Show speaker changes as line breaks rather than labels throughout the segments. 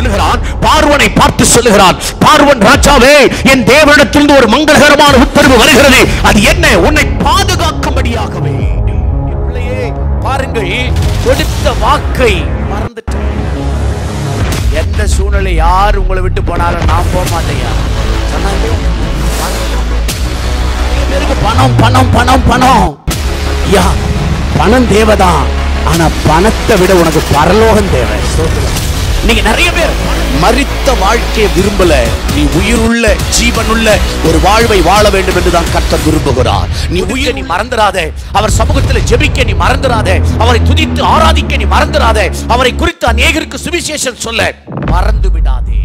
சொல்லுகிறான், பார்வனை பார்த்து சொல்லுகிறான், பார்வன் ராஜாவே, என் தேவனிடத்திலிருந்து ஒரு மங்களகரமான உத்தரவு வருகிறது. அது என்ன? உன்னை பாதுகாக்கும்படியாகவே. பிள்ளையே பாருங்கள், கொடுத்த வாக்கை மறந்துட்டேன். எந்த சூழ்நிலை யார் உங்களை விட்டு போனாலும் நான் போக மாட்டேயா சொன்னாங்க. பணம் பணம் பணம் பணம், யா பணம் தேவைதான், ஆனா பணத்தை விட உனக்கு பரலோகம் தேவை. நீங்க நிறைய பேர் மரித்த வாழ்க்கையை விரும்பல. நீ உயிருள்ள ஜீவனுள்ள ஒரு வாழ்வை வாழ வேண்டும் என்றுதான் கர்த்தர் விரும்புகிறார். நீ உயிரை நீ மறந்துடாத, அவர் சமூகத்தில் ஜெபிக்க நீ மறந்துடாத, அவரை துதித்து ஆராதிக்க நீ மறந்துடாத, அவரை குறித்து அநேகருக்கு சுவிசேஷம் சொல்ல மறந்து விடாதே.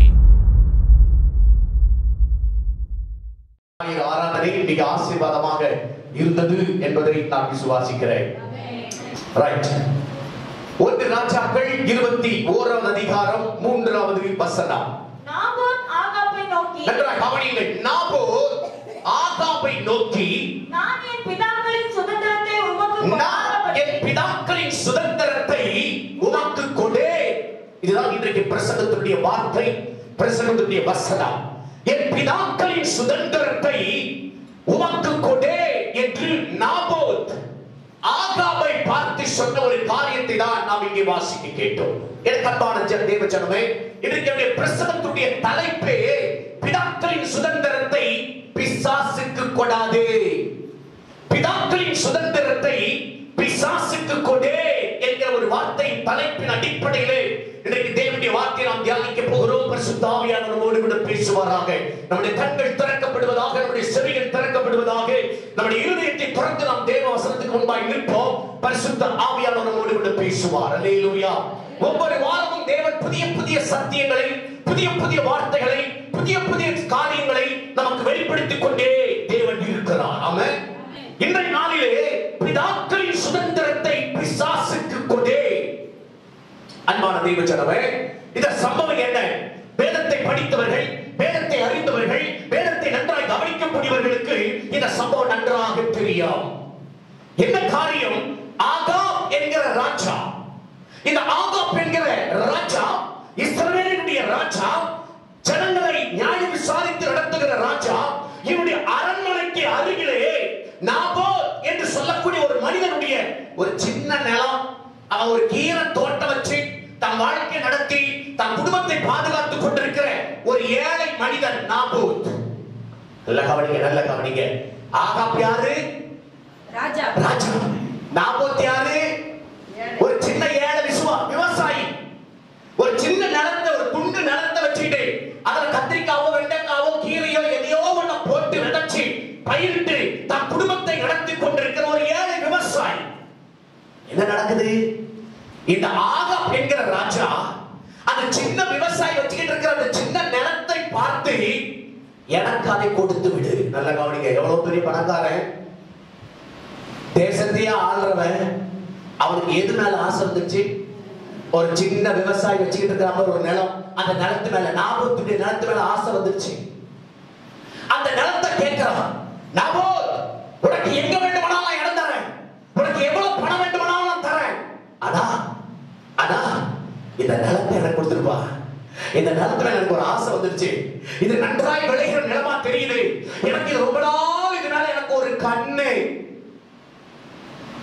ஆராதனை மிக ஆசீர்வாதமாக இருந்தது என்பதை நான் விசுவாசிக்கிறேன். ரைட். 1 ராஜாக்கள் 21 அதிகாரம் 3வது வசனம்.
நாபோத் ஆகாபை நோக்கி,
நன்றாக கவனியுங்கள். நாபோத் ஆகாபை நோக்கி,
நான் என் பிதாக்களின் சுதந்திரத்தை உமக்கு கொடே. இதுதான் இன்றைக்கு பிரசங்கத்துடைய வார்த்தை, பிரசங்கத்துடைய வசனம். என் பிதாக்களின் சுதந்திரத்தை உமக்கு கொடே என்று நாபோத் ஆகாபை பார்த்து சொன்ன ஒரு காரியத்தை தான் நாம் இங்கே வாசிக்க கேட்டோம். எனக்கு அன்பான தேவ ஜனமே, இன்றைக்கு பிரசங்கத்துடைய தலைப்பே பிதாக்களின் சுதந்திரத்தை பிசாசுக்கு கொடாதே. பிதாக்களின் சுதந்திரத்தை பிசாசுக்கு கொடே என்கிற ஒரு வார்த்தை தலைப்பின் அடிப்படையிலே இன்றைக்கு தேவனுடைய வார்த்தையை நாம் தியானிக்க போகிறோம். பரிசுத்த ஆவியானவர் நம்மோடு கூட பேசுவாராக. நம்முடைய கண்கள் திறக்கப்படுவதாக, நம்முடைய செவிகள் திறக்கப்படுவதாக, நம்முடைய இருதயத்தை திறந்து நாம் தேவ வசனத்துக்கு முன்பாய் நிற்போம். பரிசுத்த ஆவியானவர் நம்மோடு கூட பேசுவார். அல்லேலூயா. ஒவ்வொரு வாரமும் தேவன் புதிய புதிய சத்தியங்களை, புதிய புதிய வார்த்தைகளை, புதிய புதிய காரியங்களை நமக்கு வெளிப்படுத்திக் கொண்டே தேவன் இருக்கிறார். ஆமென். இன்றைய நாளிலே பிதாக்களின் சுதந்திரத்தை பிசாசுக்கு கொடே. அன்பான தேவ ஜனமே, இந்த சம்பவம் என்ன? வேதத்தை படித்தவர்கள், வேதத்தை அறிந்தவர்கள், வேதத்தை நன்றாக கவனிக்கக்கூடியவர்களுக்கு இந்த சம்பவம் நன்றாக தெரியும். என்ன காரியம்? ஆகாப் என்கிற ராஜா, இந்த ஆகாப் என்கிற ராஜா இஸ்ரவேலினுடைய ராஜா, ஜனங்களை நியாயம் விசாரித்து நடத்துகிற ராஜா. இவருடைய அரண்மனைக்கு அருகிலே நாபோத் என்று சொல்லக்கூடிய ஒரு மனிதனுடைய ஒரு சின்ன நிலம், அவன் ஒரு கீர தோட்டம் வச்சு தன் வாழ்க்கை நடத்தி தன் குடும்பத்தை பாதுகாத்துக் கொண்டிருக்கிற ஒரு ஏழை மனிதன் நாபோத். நல்ல கவனிங்க, நல்ல கவனிங்க. ஆகாப் யாரு? ராஜா. ராஜா. நாபோத் யாரு? ஒரு சின்ன ஏழை விவசாயி. ஒரு சின்ன நிலத்தை, ஒரு துண்டு நிலத்தை வச்சுட்டு அதுல கத்திரிக்காவோ வெண்டைக்காவோ கீரையோ எதையோ ஒண்ணு போட்டு விதைச்சு பயிரிட்டு தன் குடும்பத்தை நடத்தி கொண்டிருக்கிற ஒரு ஏழை விவசாயி. என்ன நடக்குது? இந்த ஆகாப் என்கிற ராஜா அந்த சின்ன விவசாயி வச்சுக்கிட்டு இருக்கிற அந்த சின்ன நிலத்தை பார்த்து, எனக்கு அதை கொடுத்து விடு. நல்ல கவனிங்க. எவ்வளவு பெரிய பணக்காரன், தேசத்தையே ஆள்றவன், அவனுக்கு எது மேல ஆசை வந்துச்சு? ஒரு சின்ன விவசாயி வச்சுக்கிட்டு இருக்கிற ஒரு நிலம், அந்த நிலத்து மேல, நாபோத்துடைய நிலத்து மேல ஆசை வந்துருச்சு. அந்த நிலத்தை கேட்கிறான், நாபோத், உனக்கு எங்க வேண்டுமானாலும் இடம் தரேன், உனக்கு எவ்வளவு பணம் வேண்டுமானாலும் தரேன், ஆனா இந்த நிலத்தை எனக்கு கொடுத்துருப்பா. இந்த நிலத்துல எனக்கு ஒரு ஆசை வந்துருச்சு, இது நன்றாய் விளைகிற நிலமா தெரியுது, எனக்கு இது ரொம்ப நாள் இதனால எனக்கு ஒரு கண்ணு,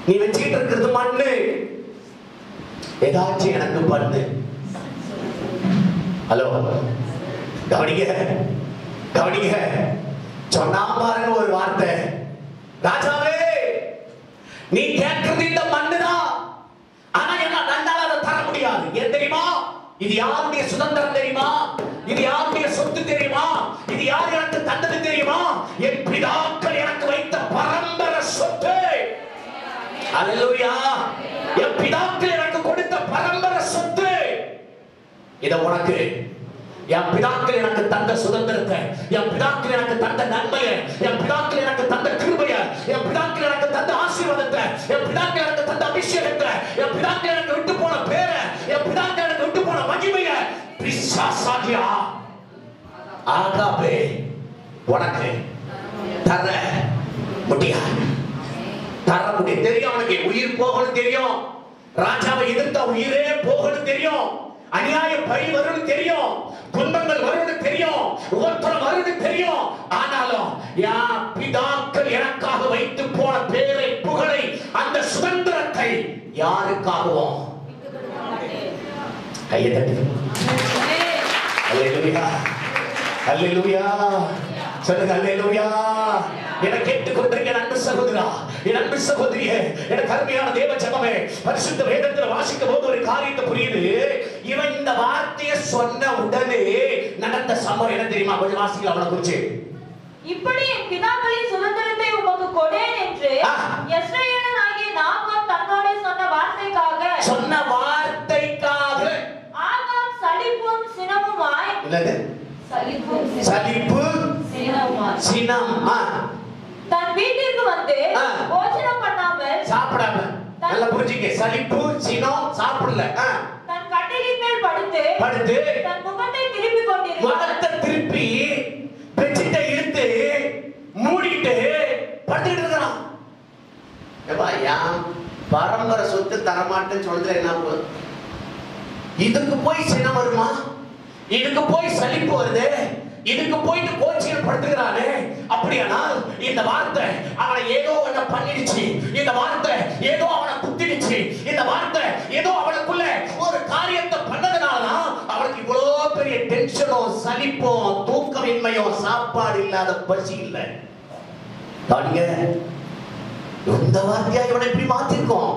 நீ வச்சுக்கிட்டு இருக்கிறது மண்ணு, ஏதாச்சும் எனக்கு பண்ணு. ஹலோ, கவனிங்க கவனிங்க. சொன்னா பாருங்க ஒரு வார்த்தை, ராஜாவே நீ கேட்கிறது இந்த மண்ணுதான், ஆனா என்ன நன்னால அதை தர முடியாது. ஏன் தெரியுமா? இது யாருடைய சுதந்திரம் தெரியுமா? இது யாருடைய சொத்து தெரியுமா? இது யார் எனக்கு தந்தது தெரியுமா? என் பிதாக்கள் எனக்கு வைத்த பரம்பரை சொத்து. அல்லேலூயா. என் பிதாக்கள் எனக்கு கொடுத்த பரம்பரை சொத்து. இத உனக்கு, என் பிதாக்கள் எனக்கு தந்த சுதந்திரத்தை, என் பிதாக்கள் எனக்கு தந்த நன்மையை, என் பிதாக்கள் எனக்கு தந்த கிருபையை, என் பிதாக்கள் எனக்கு தந்த ஆசீர்வாதத்தை, என் பிதாக்கள் எனக்கு தந்த அபிஷேகத்தை, என் பிதாக்கள் எனக்கு விட்டு போன பேரை, என் பிதாக்கள் எனக்கு விட்டு போன மகிமையை பிசாசாகிய ஆகாபே உனக்கு தர முடியாது. தர முடியும். தெரியும் அவனுக்கு உயிர் போகணும் தெரியும், ராஜாவை எதிர்த்த உயிரே போகணும் தெரியும். அநியாய பழி வரும்னு தெரியும், துன்பங்கள் வரும்னு தெரியும், உபத்திரம் வரும்னு தெரியும். ஆனாலும் என் பிதாக்கள் எனக்காக வைத்து போன பேரை புகழை அந்த சுதந்திரத்தை யாருக்காகவும் கையை தட்டி அல்லேலூயா அல்லேலூயா சொல்லுங்க அல்லேலூயா. என கேட்டுக் கொண்டிருக்க அன்பு சகோதரா, என் அன்பு சகோதரியே, எனக்கு அருமையான தேவ ஜனமே, பரிசுத்த வேதத்தில் வாசிக்கும் போது ஒரு காரியத்தை புரியுது. இவன் இந்த வார்த்தையை சொன்ன உடனே நடந்த சம்பவம் என்ன தெரியுமா? கொஞ்சம் வாசிக்கலாம் அவனை குறிச்சு.
இப்படி என் பிதாக்களின் சுதந்திரத்தை உமக்கு கொடேன் என்று யெஸ்ரயேலனாகிய நாகாம் தன்னோட சொன்ன வார்த்தைக்காக ஆகாம் சலிப்பும் சினமுமாய்
சலிப்பு சினம்
தன் வீட்டிற்கு வந்து போஜனம் பண்ணாமல்
சாப்பிடாம, நல்லா புரிஞ்சுங்க, சலிப்பு சினம் சாப்பிடல,
தன் கட்டிலின் மேல் படுத்து தன் முகத்தை திருப்பி கொண்டிருந்தார்.
முகத்தை திருப்பி பெட்ஷீட்டை இழுத்து மூடிட்டு படுத்துக்கிட்டு இருக்கான். ஏப்பா யான் பரம்பரை சொத்து தரமாட்டேன்னு சொல்றது என்ன? இதுக்கு போய் சினம் வருமா? இதுக்கு போய் சலிப்பு வருது? இதுக்கு போயிட்டு கோச்சிகள் படுத்துக்கிறானே. அப்படியானால் இந்த வார்த்தை அவனை ஏதோ ஒண்ணு பண்ணிடுச்சு, இந்த வார்த்தை ஏதோ அவனை குத்திடுச்சு, இந்த வார்த்தை ஏதோ அவனுக்குள்ள ஒரு காரியத்தை பண்ணதுனாலதான் அவனுக்கு இவ்வளவு பெரிய டென்ஷனோ சலிப்போ தூக்கமின்மையோ சாப்பாடு இல்லாத பசி இல்லை. இந்த வார்த்தையா இவனை எப்படி மாத்திருக்கோம்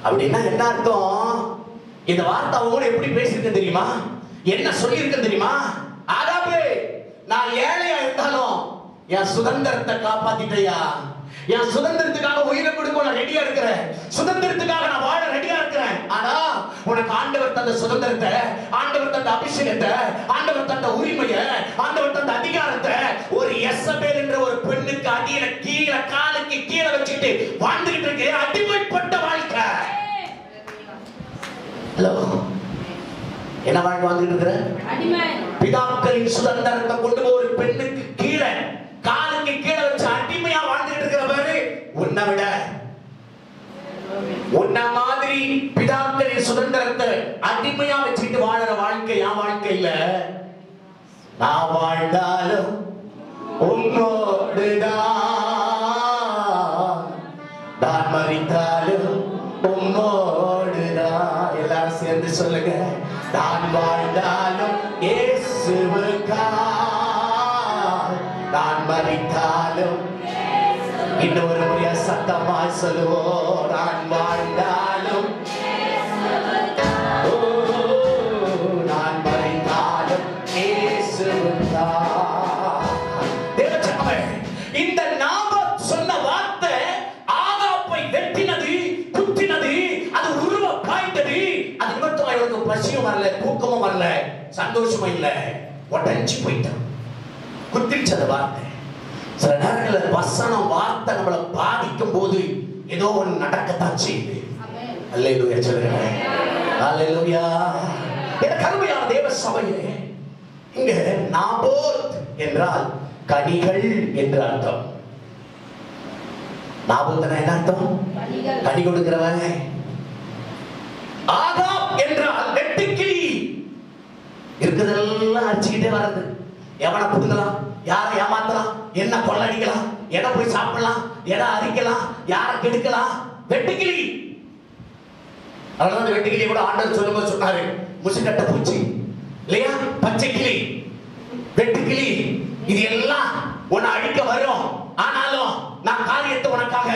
அப்படின்னா என்ன அர்த்தம்? இந்த வார்த்தை அவங்க எப்படி பேசியிருக்க தெரியுமா? என்ன சொல்லியிருக்க தெரியுமா? ஆதாமே, நான் ஏழையா இருந்தாலும் என் சுதந்திரத்தை காப்பாத்திட்டையா, என் சுதந்திரத்துக்காக உயிரை கொடுக்க நான் ரெடியா இருக்கிறேன், சுதந்திரத்துக்காக நான் வாழ ரெடியா இருக்கிறேன். ஆனா உனக்கு ஆண்டவர் தந்த சுதந்திரத்தை, ஆண்டவர் தந்த அபிஷேகத்தை, ஆண்டவர் தந்த உரிமையை, ஆண்டவர் தந்த அதிகாரத்தை ஒரு எசபேல் என்ற ஒரு பெண்ணுக்கு அடியில கீழே காலுக்கு கீழே வச்சுட்டு வாழ்ந்துகிட்டு இருக்க அடிமைப்பட்ட வாழ்க்கை. ஹலோ, என்ன வாழ்க்கை வாழ்ந்துட்டு இருக்கிற? பிதாக்களின் சுதந்திரத்தை கொண்டு ஒரு பெண்ணுக்கு கீழே காலுக்கு கீழே வச்சு அடிமையா வாழ்ந்துட்டு இருக்கிறவரு உன்னை விட, உன்ன மாதிரி பிதாக்களின் சுதந்திரத்தை அடிமையா வச்சுட்டு வாழற வாழ்க்கை என் வாழ்க்கை இல்ல. நான் வாழ்ந்தாலும் உன்னோடுதான், நான் மறித்தாலும் உன்னோடுதான். எல்லாரும் சேர்ந்து சொல்லுங்க, நான் வாழ்ந்தாலும் இயேசுவுக்காக, நான் மறித்தாலும். இன்னொரு முறையா சத்தமாய் சொல்லுவோம், நான் வாழ்ந்தாலும், நான் மறித்தாலும் இயேசுவுக்காக. தேவஜனமே, இந்த நாபாத் சொன்ன வார்த்தை ஆகாப்பை வெட்டினது, குத்தினது, அது உருவ பாய்ந்தது. அது நிமித்தமா இவனுக்கு பசியும் வரல, தூக்கமும் வரல, சந்தோஷமும் இல்ல, உடஞ்சி போயிட்டான். குத்திருச்சு அந்த வார்த்தை. சில நேரங்களில் வசனம் வார்த்தை நம்மளை பாதிக்கும் போது ஏதோ ஒன்று நடக்கத்தான் செய்யுது. அல்லேலூயா சொல்லுங்க, அல்லேலூயா. எனக்கு அருமையான தேவ சபையே, இங்க நாபோத் என்றால் கனிகள் என்று அர்த்தம். நாபோத் என்ன அர்த்தம்? கனி கொடுக்கிறவன். ஆகாப் என்றால் வெட்டுக்கிளி. இருக்குதெல்லாம் அடிச்சுக்கிட்டே வர்றது. எவனை புடுங்கலாம், யாரை ஏமாத்தலாம், என்ன கொள்ளடிக்கலாம், எதை போய் சாப்பிடலாம், எதை அரிக்கலாம், யாரை கெடுக்கலாம், வெட்டுக்கிளி. அதனால வெட்டுக்கிளி கூட ஆண்டவர் சொல்லும்போது சொன்னாரு, முசுக்கட்ட பூச்சி இல்லையா, பச்சை கிளி, வெட்டுக்கிளி, இது எல்லாம் உன்னை அழிக்க வரும். ஆனாலும் நான் காரியத்தை உனக்காக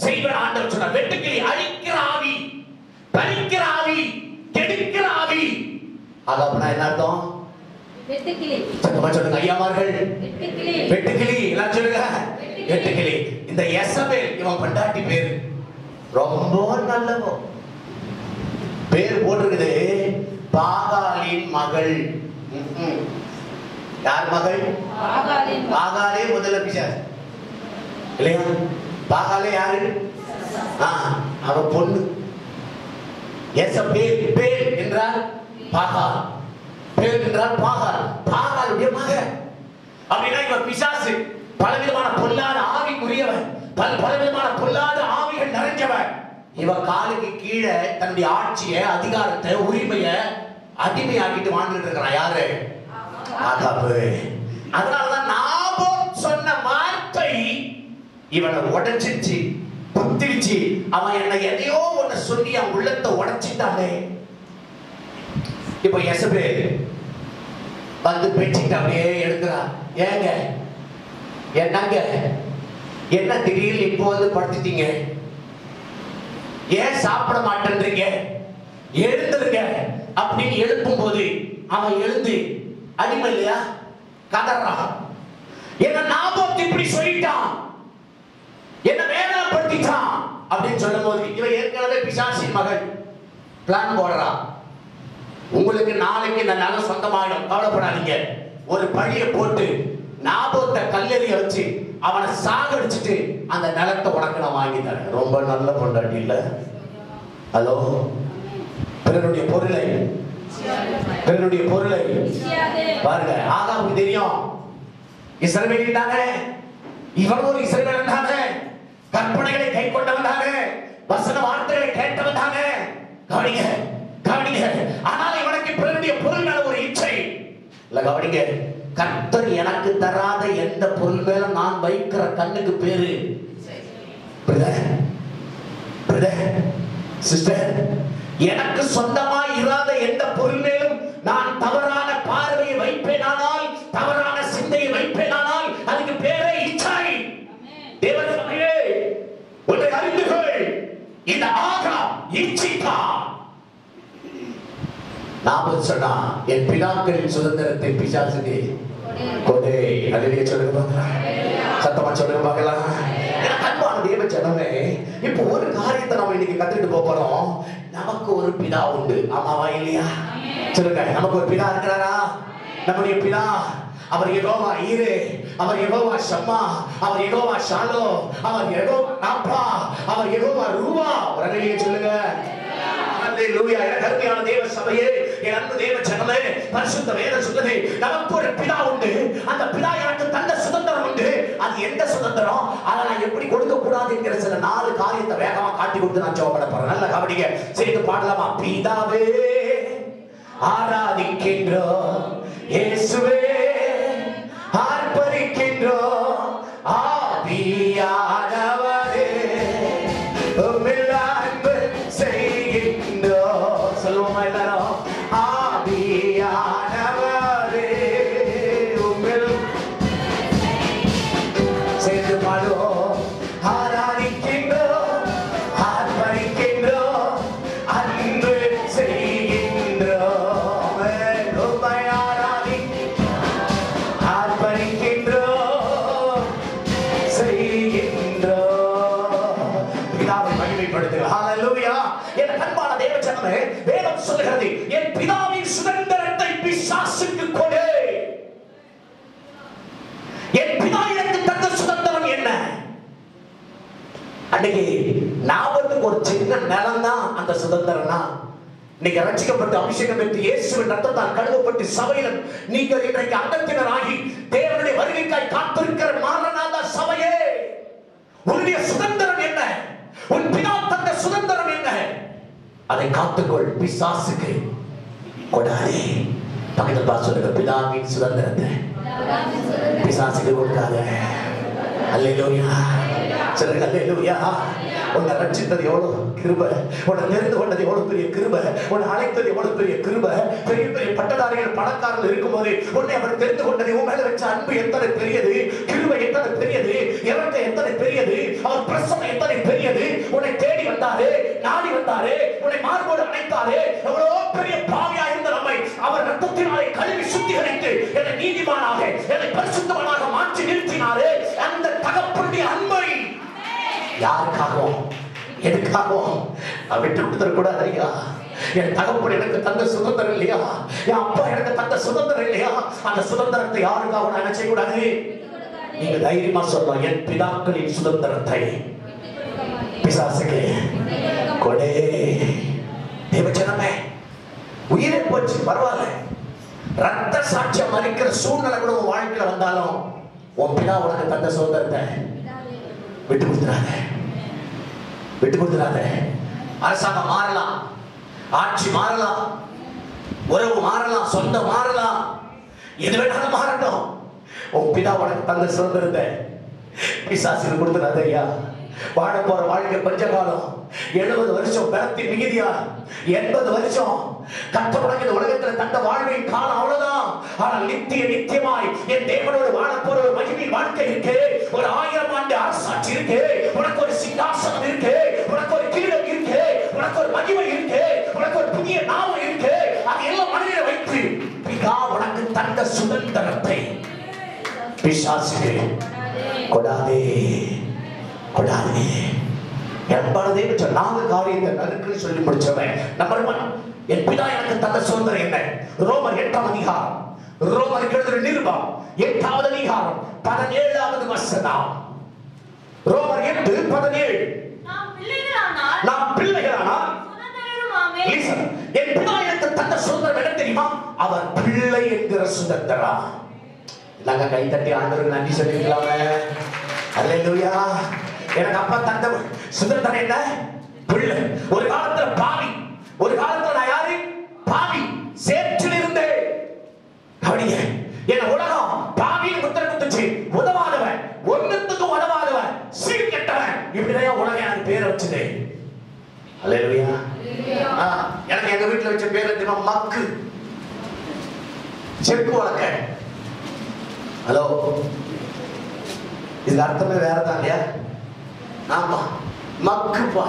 செய்வேன் ஆண்டவர் சொன்னார். வெட்டுக்கிளி அழிக்கிற ஆவி, பறிக்கிற ஆவி, கெடுக்கிற ஆவி. அதான் என்ன அர்த்தம்?
வெட்டுக்கிளி.
சத்தமா சொல்லுங்க ஐயாமார்கள்,
வெட்டுக்கிளி.
வெட்டுக்கிளி. எல்லாம் சொல்லுங்க, வெட்டுக்கிளி. இந்த எசபேல் இவன் பண்டாட்டி பேரு ரொம்ப நல்லவோ பேர் போட்டிருக்குது, பாகாலின் மகள். யார் மகள்? பாகாலே முதல்ல பிசாசு இல்லையா? பாகாலே யாரு? அவ பொண்ணு. எசபேல், பேல் என்றால் பாகால், பேல் என்றால் பாகால், பாகாலுடைய மகன். அப்படின்னா இவன் பிசாசு, பலவிதமான பொல்லாத ஆவிக்குரியவன், பலவிதமான பொல்லாத ஆவிகள் நிறைஞ்சவன். இவன் காலுக்கு கீழே தன்னுடைய ஆட்சியை, அதிகாரத்தை, உரிமையை அடிமையாகிட்டு வாழ்ந்துட்டு இருக்கிறான். யாரு? ஆகாபு. அதனாலதான் நாபோத் சொன்ன வார்த்தை இவனை உடைச்சிருச்சு, புத்திருச்சு. அவன் என்ன எதையோ ஒண்ணு சொல்லி அவன் உள்ளத்தை உடைச்சிட்டானே. இப்ப யெசபேல் வந்து பெட்ஷீட் அப்படியே எடுக்கிறான். ஏங்க என்னங்க, என்ன திடீர்னு இப்போ வந்து படுத்துட்டீங்க, ஏன் சாப்பிட மாட்டேன்றீங்க, எழுந்துருங்க அப்படின்னு எழுப்பும் போது அவன் எழுந்து அடிமை இல்லையா கதறான். என்ன நாபோத் இப்படி சொல்லிட்டான், என்ன வேதனைப்படுத்திட்டான் அப்படின்னு சொல்லும் போது இவன் ஏற்கனவே பிசாசின் மகன் பிளான் போடுறான். உங்களுக்கு நாளைக்கு இந்த நிலம் சொந்தமாயிடும், கவலைப்படாதீங்க. ஒரு பழிய போட்டு நாபோத்த கல்லெறிய வச்சு அவனை சாகடிச்சுட்டு அந்த நிலத்தை உனக்கு நான் வாங்கி தரேன். ரொம்ப நல்ல பொண்டாட்டி இல்ல? ஹலோ, பிறனுடைய பொருளை பாருங்க. ஆகாவுக்கு தெரியும் இஸ்ரவேல் தானே, இவன் ஒரு இஸ்ரவேலன் தானே, கற்பனைகளை கை கொண்டவன் தானே, வசன வார்த்தைகளை கேட்டவன் தானே. கவனிங்க கவனிங்க. ஆனால் இவனுக்கு பிறனுடைய பொருள் மேல ஒரு இச்சை இல்ல. கவனிங்க, கர்த்தர் எனக்கு தராத எந்த பொருள் மேல நான் வைக்கிற கண்ணுக்கு பேரு சிஸ்டர். எனக்கு சொந்தமா இராத எந்த பொருள் மேலும் நான் தவறான பார்வையை வைப்பேனானால், தவறான சிந்தையை வைப்பேனானால் அதுக்கு பேரே இச்சை. தேவனே ஒன்றை அறிந்து கொள், இந்த ஆகா இச்சித்தா. நாபோத் சொன்னா என் பிதாக்களின் சுதந்திரத்தை பிசாசுக்கு கொடே. அல்லேலூயா சொல்லுங்க பார்க்கலாம், சத்தமா சொல்லுங்க பார்க்கலாம். அன்பான தேவ ஜனமே, இப்போ ஒரு காரியத்தை நம்ம இன்னைக்கு கத்துக்கிட்டு போறோம். நமக்கு ஒரு பிதா உண்டு, ஆமாவா இல்லையா? சொல்லுங்க, நமக்கு ஒரு பிதா இருக்கிறாரா? நம்முடைய பிதா அவர் யெகோவா ஈரே, அவர் யெகோவா ஷம்மா, அவர் யெகோவா ஷாலோ, அவர் யெகோவா நாப்பா, அவர் யெகோவா ரூவா. ஒரு அல்லேலூயா சொல்லுங்க. அல்லேலூயா. எனக்கு அருமையான தேவ சபையே, என் அன்பு தேவ ஜனமே, பரிசுத்த வேதம் சொல்லுது நமக்கு ஒரு பிதா உண்டு. அந்த பிதா எனக்கு தந்த சுதந்திரம் உண்டு. அது எந்த சுதந்திரம், அதை நான் எப்படி கொடுக்க கூடாது என்கிற சில 4 காரியத்தை வேகமா காட்டி கொடுத்து நான் ஜெபம் பண்ண போறேன். நல்ல கவனிங்க, சேர்த்து பாடலாமா? பிதாவே ஆராதிக்கின்றோம், இயேசுவே ஆர்ப்பரிக்கின்றோம், ஆவியானவரே உம்மில் அன்பு செய்கின்றோம். சொல்லுவோமா எல்லாரும்? ஆவியானவரே உம்மில் சேர்ந்து பாடுவோம். ஆராதிக்கின்றோம், ஆர்ப்பரிக்கின்றோம், அன்பு செய்கின்றோம், உம்மை ஆர்ப்பரிக்கின்றோம், செய்கின்றோம். பிதாவை மகிமைப்படுத்துகிறோம். ஹல்லேலூயா. என் அன்பான தேவ ஜனமே, வேதம் சொல்லுகிறது என் பிதாவின் சுதந்திரத்தை பிசாசுக்கு கொடு. என் பிதா எனக்கு தந்த சுதந்திரம் என்ன? அன்னைக்கு நாபோத்துக்கு ஒரு சின்ன நிலம் தான் அந்த சுதந்திரம்னா. நீங்க ரட்சிக்கப்பட்டு அபிஷேகம் பெற்று இயேசுவின் ரத்தத்தால் கழுவப்பட்டு சபையில நீங்கள் இன்றைக்கு அங்கத்தினராகி தேவனுடைய வருகைக்காய் காத்திருக்கிற மாறனாத சபையே, உன்னுடைய சுதந்திரம் என்ன? உன் பிதா தந்த சுதந்திரம் என்ன? அதை காத்துக்கொள், பிசாசுக்கு கொடாதே. பக்கத்தில் பார்த்து சொல்லுங்க, பிதாவின் சுதந்திரத்தை பிசாசுக்கு கொடுக்காத. அல்லேலூயா சொல்லுங்க, அல்லேலூயா. உன்னை ரட்சித்தது எவ்வளவு கிருபை, உன்னை தெரிந்து கொண்டது எவ்வளவு பெரிய கிருபை, உன்னை அழைத்தது எவ்வளவு பெரிய கிருபை. பெரிய பெரிய பட்டதாரிகள் பணக்காரர்கள் இருக்கும்போது உன்னை அவர் தெரிந்து கொண்டது, உன் மேல வச்ச அன்பு எத்தனை பெரியது, கிருபை எத்தனை பெரியது, இறக்கம் எத்தனை பெரியது, அவர் பிரசன்னம் எத்தனை பெரியது. உன்னை தேடி வந்தாரே, நாடி வந்தாரே, உன்னை மார்போடு அணைத்தாரே. எவ்வளவு பெரிய பாவியா இருந்த நம்மை அவர் ரத்தத்தினாலே கழுவி சுத்திகரித்து என்னை நீதிமானாக, என்னை பரிசுத்தமானாக மாற்றி நிறுத்தினாரே. அந்த தகப்பனுடைய அன்பை யாருக்காகவும் எதுக்காகவும் விட்டு கொடுத்துடக்கூடாது. ஐயா, என் தகப்பன் எனக்கு தந்த சுதந்திரம் இல்லையா, என் அப்பா எனக்கு தந்த சுதந்திரம் இல்லையா, அந்த சுதந்திரத்தை யாருக்காகவும் நான் என்ன செய்யக்கூடாது? நீங்க தைரியமா சொல்லலாம், என் பிதாக்களின் சுதந்திரத்தை பிசாசுக்கு கொடே. தேவஜனமே, உயிரை போச்சு பரவாயில்ல, ரத்த சாட்சியம் மறிக்கிற சூழ்நிலை கூட உன் வாழ்க்கையில வந்தாலும் உன் பிதா உனக்கு தந்த சுதந்திரத்தை விட்டு கொடுத்துறாத, விட்டு கொடுத்துறாத. அரசாங்கம் மாறலாம், ஆட்சி மாறலாம், உறவு மாறலாம், சொந்தம் மாறலாம், எது வேணாலும் மாறட்டும். உன் பிதா உனக்கு தந்த சுதந்திரத்தை பிசாசுக்கு கொடுத்துறாத ஐயா. வாழ போற வாழ்க்கை கொஞ்ச காலம், 70 வருஷம் பலத்தின் மிகுதியா, 80 வருஷம் கர்த்தருடைய இந்த உலகத்துல தந்த வாழ்வின் காலம் அவ்வளவுதான். ஆனால் நித்தியமாய் என் தேவனோடு வாழ போற ஒரு மகிமையின் வாழ்க்கை இருக்கு. ஒரு 1000 ஆண்டு அரசாட்சி இருக்கு. உனக்கு ஒரு சிங்காசனம் இருக்கு, உனக்கு ஒரு கிரீடம் இருக்கு, உனக்கு ஒரு மகிமை இருக்கு, உனக்கு ஒரு புதிய நாமம் இருக்கு. அது எல்லாம் மனதில் வைத்து பிதா உனக்கு தந்த சுதந்திரத்தை பிசாசுக்கு கொடாதே கொடாதே. என்பதே 4 காரியத்தை நறுக்குன்னு சொல்லி முடிச்சவன் நம்பர் 1, என் பிதா எனக்கு தந்த சுதந்திரம் என்ன? ரோமர் 8ஆம் அதிகாரம், ரோமர் எழுதுற நிருபம் 8ஆவது அதிகாரம் 17வது வசனம். ரோமர் 8:17. நாம் பிள்ளைகளானால் என் பிதா எனக்கு தந்த சுதந்திரம் என்ன தெரியுமா? அவர் பிள்ளை என்கிற சுதந்திரம். நாங்க கை தட்டி ஆண்டவருக்கு நன்றி சொல்லிக்கலாமே. அல்லேலூயா. எனக்கு அப்பா தந்த சுதந்திரம் என்ன? பிள்ளை. ஒரு காலத்துல பாவி, ஒரு காலத்துல நான் யாரு? பாவி, சேற்றில் இருந்தேன். கவனிங்க, என் உலகம் பாவியின் முத்திரை குத்துச்சு. உதவாதவன், ஒண்ணுத்துக்கும் உதவாதவன், சீர்கெட்டவன், இப்படிதான் உலகம் எனக்கு பேரை வச்சது. அல்லேலூயா. எனக்கு எங்க வீட்டுல வச்ச பேர் தெரியுமா? மக்கு, செக்கு வழக்க. ஹலோ, இது அர்த்தமே வேறதான் இல்லையா? ஆமா, மக்குப்பா.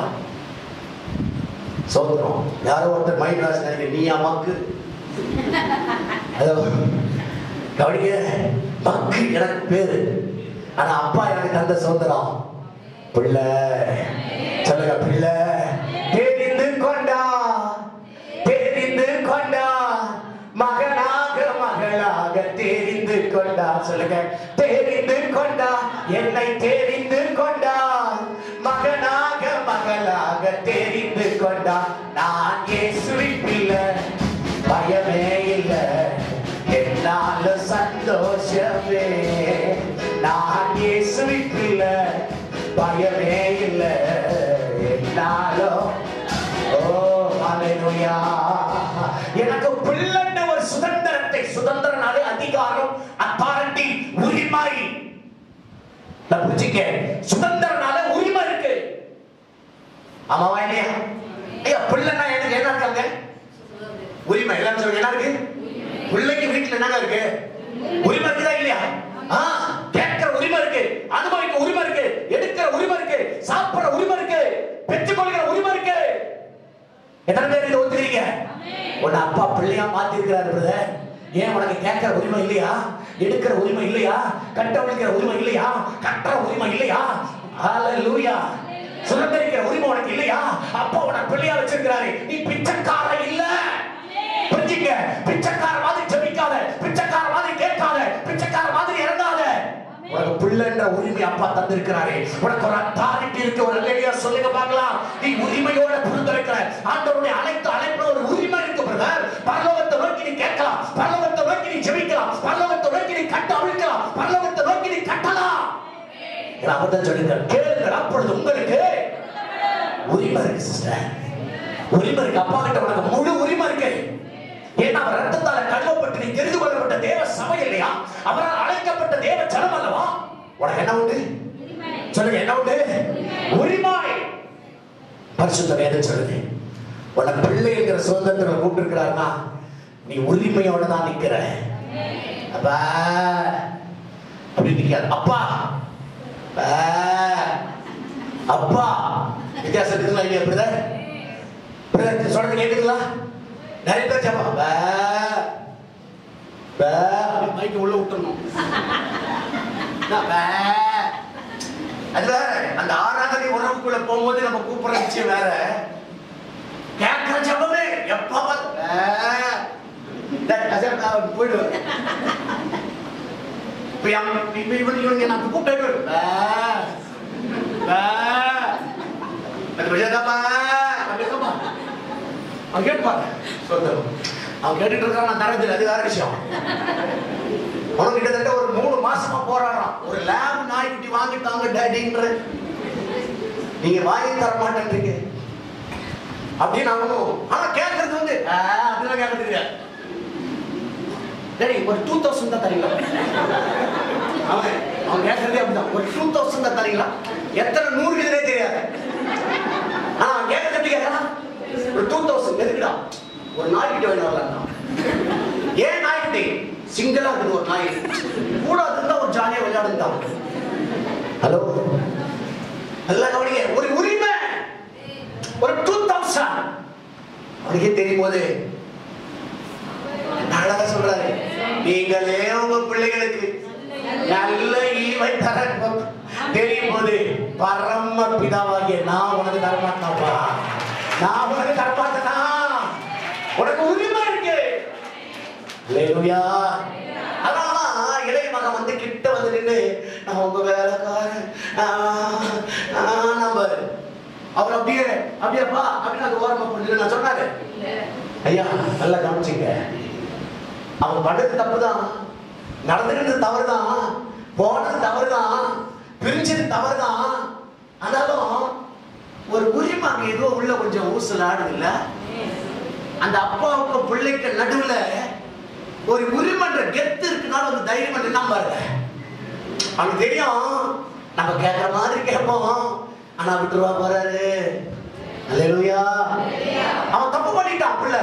சொல்றோம், யாரோ ஒருத்தர் மைண்ட் வாஷ் நினைக்க, நீயா மக்கு? கவனிங்க, மக்கு எனக்கு பேரு. ஆனா அப்பா எனக்கு தந்த சுதந்திரம் பிள்ளை. சொல்லுங்க, பிள்ளை. தெரிந்து கொண்டா, தெரிந்து கொண்டா, மகனாக மகளாக தெரிந்து கொண்டா. சொல்லுங்க, தெரிந்து கொண்டா, என்னை தெரிந்து கொண்டா, மகனாக மகளாக தெரிந்து கொண்டா. நான் இயேசுவின் பிள்ளை, பயமே இல்லை, என்னால சந்தோஷமே. நான் இயேசுவின் பிள்ளை, பயமே இல்லை, என்னாலும். ஓ ஹல்லேலூயா. எனக்கு பிள்ளைன்ற ஒரு சுதந்திரத்தை, சுதந்திரனாலே அதிகாரம், அத்தாரிட்டி, உரிமை. புரிஞ்சுக்க, சுதந்திரனால உரிமை இருக்கு. ஆமாவா இல்லையா? ஐயா, பிள்ளைன்னா எனக்கு என்ன இருக்காங்க? உரிமை. எல்லாம் சொல்லுங்க, என்ன இருக்கு? பிள்ளைக்கு வீட்டுல என்ன இருக்கு? உரிமை இருக்குதா இல்லையா? கேட்கிற உரிமை இருக்கு, அனுபவிக்க உரிமை இருக்கு, எடுக்கிற உரிமை இருக்கு, சாப்பிடுற உரிமை இருக்கு, பெற்றுக்கொள்கிற உரிமை இருக்கு. எத்தனை பேர் இதை ஒத்துக்கிறீங்க? உன்னை அப்பா பிள்ளையா மாத்தி இருக்கிறாரு பிரதர். ஏன் உனக்கு கேட்கிற உரிமை இல்லையா? எடுக்கிற உரிமை இல்லையா? கட்டவிழ்க்கிற உரிமை இல்லையா? கட்டுற உரிமை இல்லையா? ஹல்லேலூயா. சுதந்திரிக்கிற உரிமை உனக்கு இல்லையா? அப்பா உனக்கு பிள்ளையா வச்சிருக்கிறாரு. நீ பிச்சைக்கார இல்ல. புரிஞ்சுங்க, பிச்சைக்கார மாதிரி ஜெபிக்காத, பிச்சைக்கார மாதிரி கேட்காத, பிச்சைக்கார மாதிரி இறங்காத. உனக்கு பிள்ளைன்ற உரிமை அப்பா தந்திருக்கிறாரு. உனக்கு ஒரு அத்தாரிட்டி இருக்கு. ஒரு அல்லேலூயா சொல்லுங்க பார்க்கலாம். நீ உரிமையோட புரிந்திருக்கிற ஆண்டவருடைய அழைப்புல ஒரு உரிமை இருக்கு பிரதர். பரலோகத்தை நோக்கி நீ கேட்கலாம், பரலோகத்தை நோக்கி நீ ஜெபிக்கலாம், பரலோகத்தை நோக்கி நீ கட்ட அவிழ்க்கலாம், பரலோகத்தை நோக்கி நீ கட்டலாம். அவர்தான் சொல்லுங்க, கேளுங்கள் அப்பொழுது உங்களுக்கு உரிமை இருக்கு சிஸ்டர். உரிமை இருக்கு. அப்பா கிட்ட உனக்கு முழு உரிமை இருக்கு. ஏன்னா அவர் ரத்தத்தால கழுவப்பட்டு நீ தெரிந்து கொள்ளப்பட்ட தேவ சபை இல்லையா? அவரால் அழைக்கப்பட்ட தேவ ஜனம் அல்லவா? உனக்கு என்ன உண்டு? சொல்லுங்க, என்ன உண்டு? உரிமை. பரிசுத்த வேதம் சொல்லுது, உன்னை பிள்ளை என்கிற சுதந்திரத்தை கூப்பிட்டு இருக்கிறாருன்னா நீ உரிமையோட தான் நிக்கிற. அப்பா அப்படி நிக்காது. அப்பா அப்பா வித்தியாசம் இருக்குங்களா இல்லையா பிரதர்? பிரதர் சொல்றது கேட்டுங்களா? நிறைய பேர் கேட்பா மைக்கு உள்ள விட்டுறணும். அது வேற. அந்த ஆராதனை உறவுக்குள்ள போகும்போது நம்ம கூப்பிடுற விஷயம் வேற. கேட்கிற ஜபமே எப்ப போயிடுவேன். நான் கூப்பிட்டு அவன் கேட்டுப்பாரு. அவன் கேட்டுட்டு இருக்கான், நான் தரதில்லை, அது வேற விஷயம். அவன் கிட்டத்தட்ட ஒரு 3 மாசமா போராடுறான். ஒரு லேப் நாய்க்குட்டி வாங்கிட்டாங்க டேடின்ற. நீங்க வாங்கி தர மாட்டேன்றீங்க. அப்படின்னு ஆகணும். ஆனா கேட்கறது வந்து அப்படிலாம் கேட்கறது இல்ல. டேய் ஒரு 2000 தான் தரீங்களா? அவன் கேட்கறதே அப்படிதான். ஒரு 2000 தான் தரீங்களா? எத்தனை 100 இதுனே தெரியாது. ஆனா அவன் கேட்கறது எப்படி கேட்கறான்? ஒரு 2000 எதுக்குடா? ஒரு நாய்கிட்ட வேணும் வரலாம். ஏன் நாய்கிட்ட? சிங்கிளா இருக்குது ஒரு நாய். கூட இருந்தா ஒரு ஜாலியா விளையாடுதான். ஹலோ, அதெல்லாம் கவனிங்க. ஒரு உரிமை, ஒரு 2000 அவனுக்கே தெரியும் போது அழகா சொல்றாரு, நீங்களே உங்க பிள்ளைகளுக்கு நல்ல ஈவை தர தெரியும் போது பரம பிதாவாகிய நான் உனக்கு தரமாட்டேன்ப்பா, நான் உனக்கு தரமாட்டேனா? உனக்கு உரிமை இருக்கு. அல்லேலூயா. அதனாலதான் இளைய மகன் வந்து கிட்ட வந்து நின்று, நான் உங்க வேலைக்காரன் நம்ம அவர் அப்படியே அப்படியேப்பா அப்படின்னு அது ஓரமா பண்ணு நான் சொன்னாரு. ஐயா நல்லா கவனிச்சுங்க, அவன் பண்ணது தப்புதான், நடந்துக்கிறது தவறுதான், போனது தவறுதான், பிரிஞ்சது தவறுதான். ஆனாலும் ஒரு உரிமை அங்க ஏதோ உள்ள கொஞ்சம் ஊசல் ஆடுது இல்ல? அந்த அப்பாவுக்கு பிள்ளைக்கு நடுவுல ஒரு உரிமைன்ற கெத்து இருக்குனால ஒரு தைரியம் என்ன பாருங்க. அவனுக்கு தெரியும் நம்ம கேட்கற மாதிரி கேட்போம், ஆனா விட்டுருவா போறாரு. அல்லேலூயா. அவன் தப்பு பண்ணிட்டான். பிள்ளை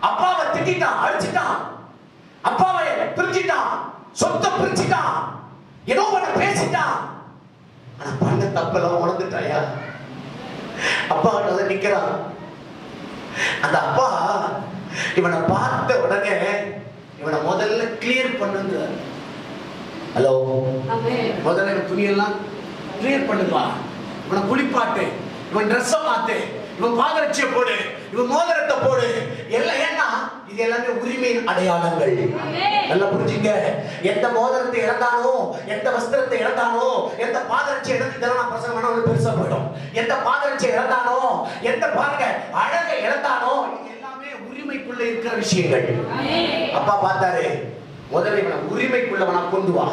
அப்பாவை திட்டான், அடிச்சுட்டான், அப்பாவை பிரிச்சுட்டான், சொத்தை பிரிச்சுட்டான், ஏதோ ஒண்ணு பேசிட்டான். ஆனா பண்ண தப்பெல்லாம் உணர்ந்துட்டாயா? அப்பா கிட்ட நிக்கிறான். அந்த அப்பா இவனை பார்த்த உடனே இவனை முதல்ல கிளியர் பண்ணுங்க. ஹலோ, முதல்ல இவன் துணியெல்லாம் கிளியர் பண்ணுப்பா, இவனை குளிப்பாட்டு, இவன் ட்ரெஸ்ஸை மாத்து, இவன் பாதரட்சியை போடு, இவன் மோதிரத்தை போடு. எல்லாம் ஏன்னா இது எல்லாமே உரிமையின் அடையாளங்கள். நல்லா புரிஞ்சுங்க. எந்த மோதிரத்தை இழந்தானோ, எந்த வஸ்திரத்தை இழந்தானோ, எந்த பாதரட்சியை இழந்து, இதெல்லாம் நான் பிரசங்கம் பண்ண பெருசா போயிடும். எந்த பாதரட்சியை இழந்தானோ, எந்த பாருங்க அழகை இழந்தானோ, இது எல்லாமே உரிமைக்குள்ள இருக்கிற விஷயங்கள். அப்பா பார்த்தாரு, முதல்ல இவனை உரிமைக்குள்ளவனா கொண்டு வா,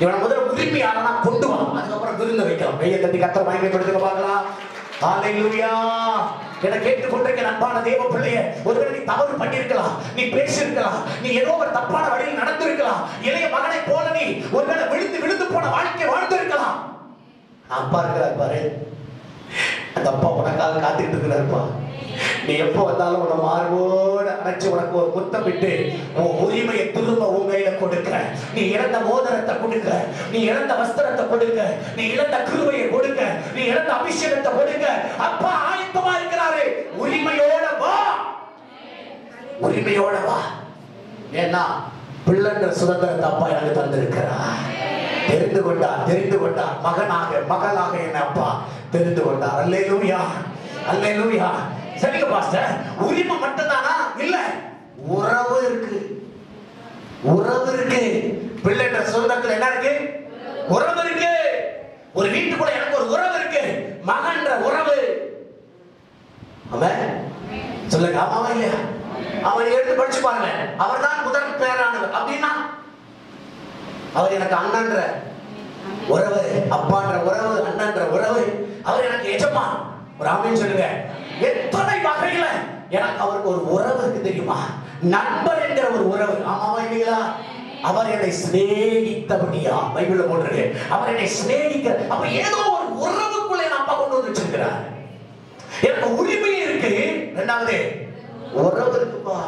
இவனை முதல்ல உரிமையாளனா கொண்டு வா, அதுக்கப்புறம் விருந்து வைக்கலாம். கையை தட்டி கர்த்தரை மகிமைப்படுத்துங்க பார்க்கலாம். ஹல்லேலூயா. என கேட்டுக்கொண்டிருக்கிற அன்பான தேவ பிள்ளையே, ஒருவேளை நீ தவறு பண்ணியிருக்கலாம், நீ பேசியிருக்கலாம், நீ ஏதோ ஒரு தப்பான வழியில் நடந்திருக்கலாம், இளைய மகனை போல நீ ஒருவேளை விழுந்து போன வாழ்க்கை வாழ்ந்திருக்கலாம். அப்பா இருக்கிறார் பாரு, அந்த அப்பா உனக்காக காத்துக்கிட்டு இருக்கிறாருப்பா. நீ எப்போ வந்தாலும் உன மார்போடு அணைச்சு உனக்கு ஒரு முத்தம் விட்டு உன் உரிமையை திரும்ப உன் கையில கொடுக்க, நீ இழந்த மோதிரத்தை கொடுக்க, நீ இழந்த வஸ்திரத்தை கொடுக்க, நீ இழந்த கிருபையை கொடுக்க, நீ இழந்த அபிஷேகத்தை கொடுக்க அப்பா ஆயத்தமா இருக்கிறாரு. உரிமையோட வா, உரிமையோட வா. ஏன்னா பிள்ளைன்ற சுதந்திரத்தை அப்பா எனக்கு தந்திருக்கிறார். தெரிந்து கொண்டார் மகனாக மகளாக என்ன அப்பா தெரிந்து கொண்டார். அல்லேலூயா, அல்லேலூயா. சரிங்க பாஸ்டர், உரிமை மட்டும் தானா? இல்ல, உறவு இருக்கு, உறவு இருக்கு. பிள்ளைன்ற சுதந்திரத்துல என்ன இருக்கு? உறவு இருக்கு. ஒரு வீட்டுக்குள்ள எனக்கு ஒரு உறவு இருக்கு, மகன்ற உறவு. அவன் சொல்லுங்க, ஆமாவா இல்லையா? அவன் எடுத்து படிச்சு பாருங்க. அவர் தான் முதல் பேரானவர். அப்படின்னா அவர் எனக்கு அண்ணன்ற உறவு, அப்பான்ற உறவு, அண்ணன்ற உறவு. அவர் எனக்கு எஜமான். ஒரு ஆமென் சொல்லுங்க. எத்தனை வகையில எனக்கு அவருக்கு ஒரு உறவு இருக்கு தெரியுமா? நண்பர் என்கிற ஒரு உறவு. ஆமாவா இல்லையா? அவர் என்னை சிநேகித்தபடியா பைபிள்ல போட்டிருக்கு. அவர் என்னை சிநேகிக்கிற, அப்ப ஏதோ ஒரு உறவுக்குள்ள என் அப்பா கொண்டு வந்து வச்சிருக்கிறார். எனக்கு உரிமை இருக்கு. இரண்டாவது உறவு இருக்குப்பா.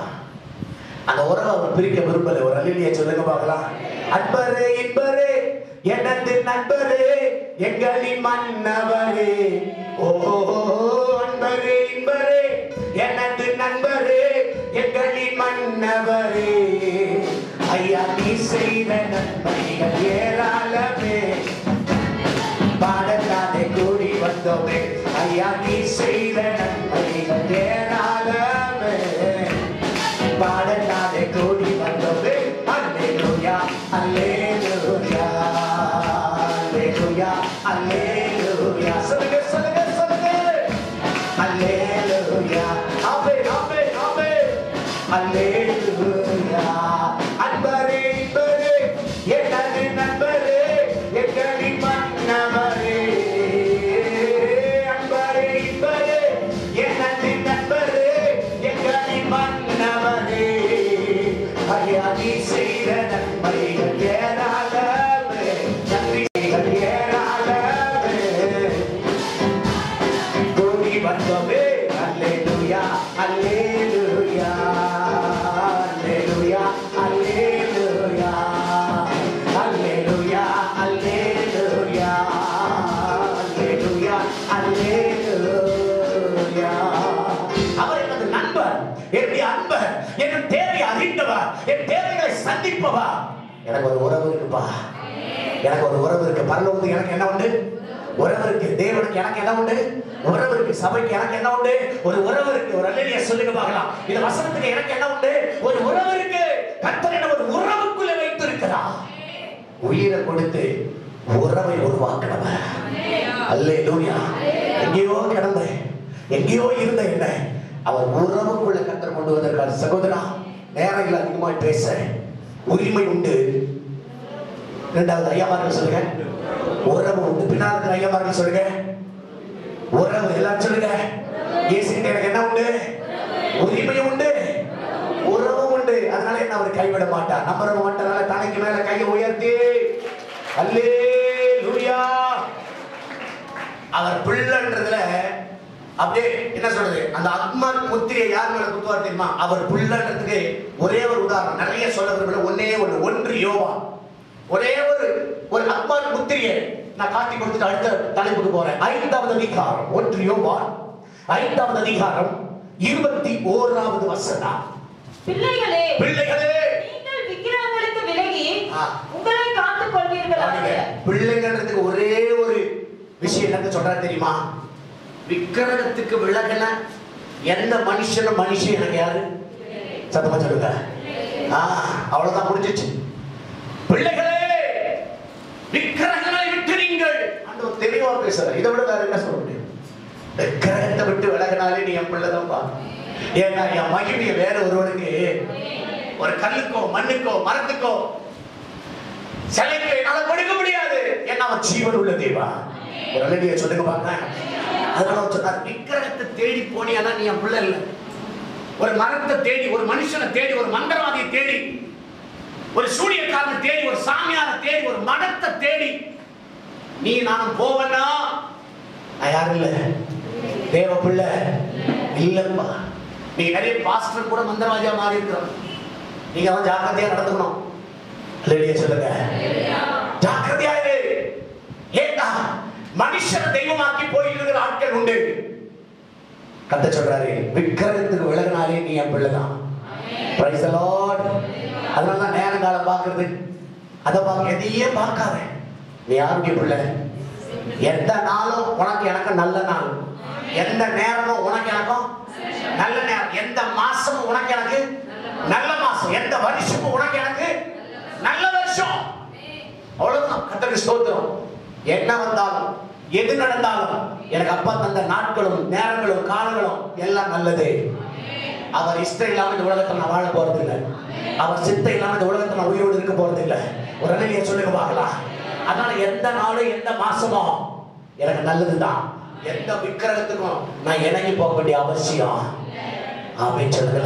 அந்த உறவை அவர் பிரிக்க விரும்பல. ஒரு அல்லேலூயா சொல்லுங்க பார்க்கலாம். அன்பரே இன்பரே எனது நண்பரே எங்களின் மன்னவரே, ஓ அன்பரே இன்பரே எனது நண்பரே எங்களின் மன்னவரே, ஐயா நீ செய்த நன்மைகள் ஏராளமே, பாடலாதே கூடி வந்தோமே, ஐயா நீ செய்த நன்மைகள் ஏராளமே, பாடலாதே கூடி வந்தோமே. அல்லேலூயா, அல்லேலூயா, அல்லேலூயா, அல்லேலூயா. சொல்லுங்க சொல்லுங்க சொல்லுங்க. அல்லேலூயா. ஆமென் ஆமென் ஆமென். அல்லேலூயா. அன்பரே இன்பரே எனது நண்பரே எங்களின் மன்னவரே, அன்பரே இன்பரே எனது வந்தோமே. அல்லேலூயா அல்லேலூயா அல்லேலூயா அல்லேலூயா அல்லேலூயா அல்லேலூயா அல்லேலூயா அல்லேலூயா. அவர் எனது நண்பர், என்னுடைய அன்பர், என் தேவை அறிந்தவர், என் தேவைகளை சந்திப்பவா. எனக்கு ஒரு உறவு இருக்குப்பா, எனக்கு ஒரு உறவு இருக்கு. பரலோகத்துக்கு எனக்கு என்ன உண்டு? உறவு இருக்கு. தேவனுக்கு எனக்கு என்ன உண்டு? உறவு இருக்கு. சபைக்கு எனக்கு என்ன உண்டு? ஒரு உறவு இருக்கு. ஒரு அல்லேலூயா சொல்லுங்க பார்க்கலாம். இந்த வசனத்துக்கு எனக்கு என்ன உண்டு? ஒரு உறவு இருக்கு. கர்த்தர் என்ன ஒரு உறவுக்குள்ளே வைத்து இருக்கிறார். உயிரை கொடுத்து உறவை உருவாக்கினவர். அல்லேலூயா. எங்கேயோ கிடந்த, எங்கேயோ இருந்த என்ன அவர் உறவுக்குள்ள கர்த்தர் கொண்டு வந்திருக்கார். சகோதரா, நேரங்கள் அதிகமாக பேச உரிமை உண்டு. இரண்டாவது ஐயாமார்கள் சொல்லுங்க, உறவு உண்டு. பின்னாடி ஐயாமார்கள் சொல்லுங்க, உறவு. எல்லாரும் சொல்லுங்க, இயேசுகிட்ட எனக்கு என்ன உண்டு? உரிமை உண்டு, உறவு உண்டு. அதனால என்ன அவர் கைவிட மாட்டார், நம்பர மாட்டார். தலைக்கு மேல கையை உயர்த்தி அல்லேலூயா. அவர் பிள்ளைன்றதுல அப்படியே என்ன சொல்றது, அந்த ஆத்மா முத்திரையை யார் மேல குத்துவார் தெரியுமா? அவர் பிள்ளைன்றதுக்கு ஒரே ஒரு உதாரணம், நிறைய சொல்ல விரும்பல, ஒன்னே ஒன்று. 1 யோவான், ஒரே ஒரு ஆத்மா முத்திரையை நான் காட்டி கொடுத்துட்டு அடுத்த தலைப்புக்கு போறேன். 5வது அதிகாரம், 1 யோவான் 5வது அதிகாரம் 21வது வசனம்.
பிள்ளைகளே,
பிள்ளைகளே,
நீங்கள் விக்கிரகங்களுக்கு விலகி உங்களை காத்துக் கொள்வீர்களாக.
பிள்ளைங்கிறதுக்கு ஒரே ஒரு விஷயம் என்ன சொல்றாரு தெரியுமா? விக்கிரகத்துக்கு விலகன எந்த மனுஷனும் மனுஷன் எனக்கு யாரு? சத்தமா சொல்லுங்க. அவ்வளவுதான், முடிஞ்சிச்சு. பிள்ளைகளே, விக்கிரகங்களை விட்டு நீங்கள், ஆண்டவர் தெளிவா பேசுறார். இதை விட வேற என்ன சொல்ல முடியும்? விக்கிரகத்தை விட்டு விலகினாலே நீ என் பிள்ளைதான் பா. ஏன்னா என் மகிமையை வேற ஒருவனுக்கு, ஒரு கல்லுக்கோ மண்ணுக்கோ மரத்துக்கோ சிலைக்கு என்னால கொடுக்க முடியாது. ஏன்னா அவன் ஜீவன் உள்ள தேவா. ஒரு அல்லேலூயா சொல்லுங்க பாருங்க. அதனால சொன்னார், விக்கிரகத்தை தேடி போனியானா நீ என் பிள்ளை இல்லை. ஒரு மரத்தை தேடி, ஒரு மனுஷனை தேடி, ஒரு மந்திரவாதியை தேடி, ஒரு சூனியக்காரனை தேடி, ஒரு சாமியாரை தேடி, ஒரு மடத்தை தேடி நீ நானும் போவனா நான் யாரும் இல்ல, தேவ பிள்ளை இல்லப்பா. நீ நிறைய பாஸ்டர் கூட மந்திரவாதியா மாறி இருக்கிறோம். நீங்க வந்து ஜாக்கிரதையா நடந்துக்கணும். அல்லேலூயா சொல்லுங்க, ஜாக்கிரதையா இரு. ஏன்னா மனுஷனை தெய்வமாக்கி போயிட்டு இருக்கிற ஆட்கள் உண்டு. கர்த்தர் சொல்றாரு, விக்கிரகத்துக்கு விலகினாலே நீ என் பிள்ளைதான். Praise the Lord. அதனால நேரம் காலம் பார்க்கறது, அதை பார்க்க, எதையே பார்க்காத. நீ யாருடைய பிள்ளை? எந்த நாளும் உனக்கு எனக்கு நல்ல நாள், எந்த நேரமும் உனக்கு எனக்கும் நல்ல நேரம், எந்த மாசமும் உனக்கு எனக்கு நல்ல மாசம், எந்த வருஷமும் உனக்கு எனக்கு நல்ல வருஷம். அவ்வளவுதான். கர்த்தருக்கு ஸ்தோத்திரம். என்ன வந்தாலும் எது நடந்தாலும் எனக்கு அப்பா தந்த நாட்களும் நேரங்களும் காலங்களும் எல்லாம் நல்லது. அவர் இஷ்டம் இல்லாம இந்த உலகத்தில் நான் வாழ போறது இல்லை. அவர் சித்தம் இல்லாம இந்த உலகத்தில் நான் உயிரோடு இருக்க போறது இல்லை. ஒரு நிலையை சொல்லுங்க பார்க்கலாம். அதனால எந்த நாளும் எந்த மாசமும் எனக்கு நல்லதுதான். எந்த விக்கிரகத்துக்கும் நான் இணங்கி போக வேண்டிய அவசியம் ஆமென் சொல்லுங்க.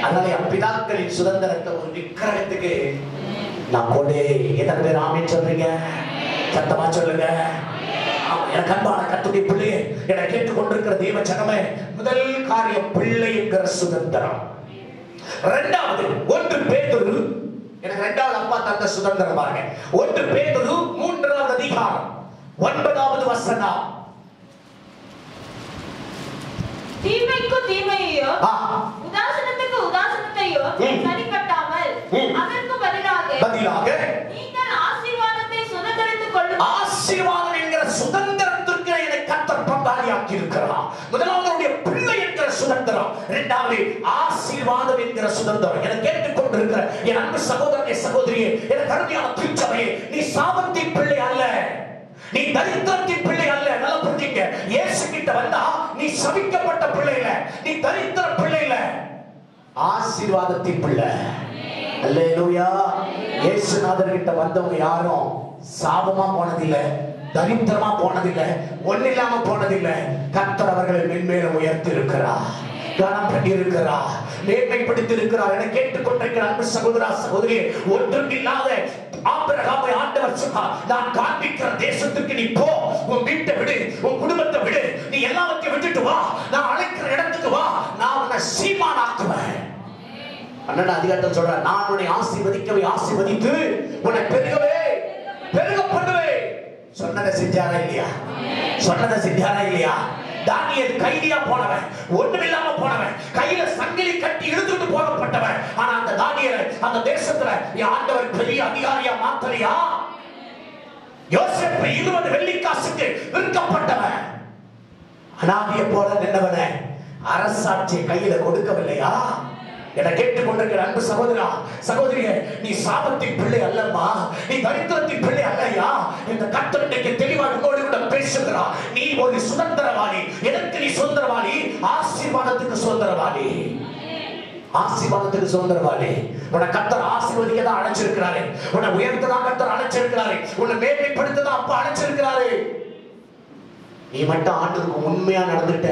அதனால என் பிதாக்களின் சுதந்திரத்தை ஒரு விக்கிரகத்துக்கு நான் கொண்டே. எத்தனை பேர் ஆமென் சொல்றீங்க? சத்தமா சொல்லுங்க. எனக்கு அன்பான கர்த்தருடைய பிள்ளையே, என கேட்டுக்கொண்டிருக்கிற தேவ ஜனமே, முதல் காரியம் பிள்ளை என்கிற சுதந்திரம். இரண்டாவது 1 பேதுரு, எனக்கு இரண்டாவது அப்பா தந்த சுதந்திரம் பாருங்க. 1 பேதுரு 3வது அதிகாரம் 9வது வசனம்.
தீமைக்கு தீமையோ உதாசனத்துக்கு உதாசனத்தையோ சரிக்கட்டாமல் அதற்கு பதிலாக நீங்கள் ஆசீர்வாதத்தை சுதந்தரித்துக் கொள்ளுங்கள். ஆசீர்வாதம் என்கிற சுதந்திரத்திற்கு என்னை கர்த்தர் பங்காளியாக்கி இருக்கிறார். முதலாவது பிள்ளை என்கிற சுதந்திரம், இரண்டாவது ஆசீர்வாதம் என்கிற சுதந்திரம். என கேட்டுக்கொண்டிருக்கிற என் அன்பு சகோதரனே சகோதரியே, என் கருமையான திருச்சபையே, நீ சாபத்தின் பிள்ளை அல்ல, நீ தரித்திரத்தின் பிள்ளை அல்ல. நல்லா புரிஞ்சுங்க. இயேசு கிட்ட வந்தா நீ சபிக்கப்பட்ட பிள்ளை இல்ல, நீ தரித்திர பிள்ளை இல்ல, ஆசீர்வாதத்தின் பிள்ளை. அல்லேலூயா. இயேசுநாதர் கிட்ட வந்தவங்க யாரும் சாபமா போனதில்லை, தரித்திரமா போனதில்லை, ஒண்ணு இல்லாம போனதில்லை. கர்த்தர் அவர்களை மென்மேலும் உயர்த்தி இருக்கிறார், கனம் பண்ணி இருக்கிறார், மேன்மைப்படுத்தி இருக்கிறார். என கேட்டுக்கொண்டிருக்கிற அன்பு சகோதரா சகோதரியே, ஒன்றும் இல்லாத ஆபிரகாமை ஆண்டவர் சொன்னார், நான் காண்பிக்கிற தேசத்துக்கு நீ போ, உன் வீட்டை விடு, உன் குடும்பத்தை விடு, நீ எல்லாவற்றையும் விட்டுட்டு
இடத்துக்கு வா, நான் அழைக்கிற இடத்துக்கு வா, நான் உன்னை சீமானாக்குவேன். அண்ணன் அதிகாரத்தில் சொல்ற, நான் உன்னை ஆசீர்வதிக்கவே ஆசீர்வதித்து உன்னை பெருகவே பெருக பண்ணுவேன். சொன்னதை செஞ்சாரா இல்லையா? சொன்னதை செஞ்சாரா இல்லையா? தானியேல் கைதியா போனவன், ஒண்ணுமில்லாம போனவன், கையில சங்கிலி கட்டி இழுத்துட்டு போகப்பட்டவன். ஆனா அந்த தானியேலை அந்த தேசத்துல ஆண்டவர் பெரிய அதிகாரியா மாத்தலையா? யோசேப்பு 20 வெள்ளிக்காசுக்கு விற்கப்பட்டவன், அனாதையை போல நின்றவனை அரசாட்சியை கையில கொடுக்கவில்லையா? என கேட்டுக்கொண்டிருக்கிற அன்பு சகோதரா சகோதரியே, நீ சாபத்தின் பிள்ளை அல்லம்மா, நீ தரித்திரத்தின் பிள்ளை அல்லையா? இந்த கர்த்தர் இன்றைக்கு தெளிவாக உங்களோடு கூட பேசுகிறார். நீ ஒரு சுதந்திரவாளி. எதற்கு நீ சுதந்திரவாளி? ஆசீர்வாதத்துக்கு சுதந்திரவாளி. ஆசீர்வாதத்துக்கு சுதந்திரவாளி. உன்னை கர்த்தர் ஆசீர்வதிக்க தான் அழைச்சிருக்கிறாரு. உன்னை உயர்த்த தான் கர்த்தர் அழைச்சிருக்கிறாரு. உன்னை மேன்மைப்படுத்த தான் அப்பா அழைச்சிருக்கிறாரு. நீ மட்டும் ஆண்டவருக்கு உண்மையா நடந்துட்ட,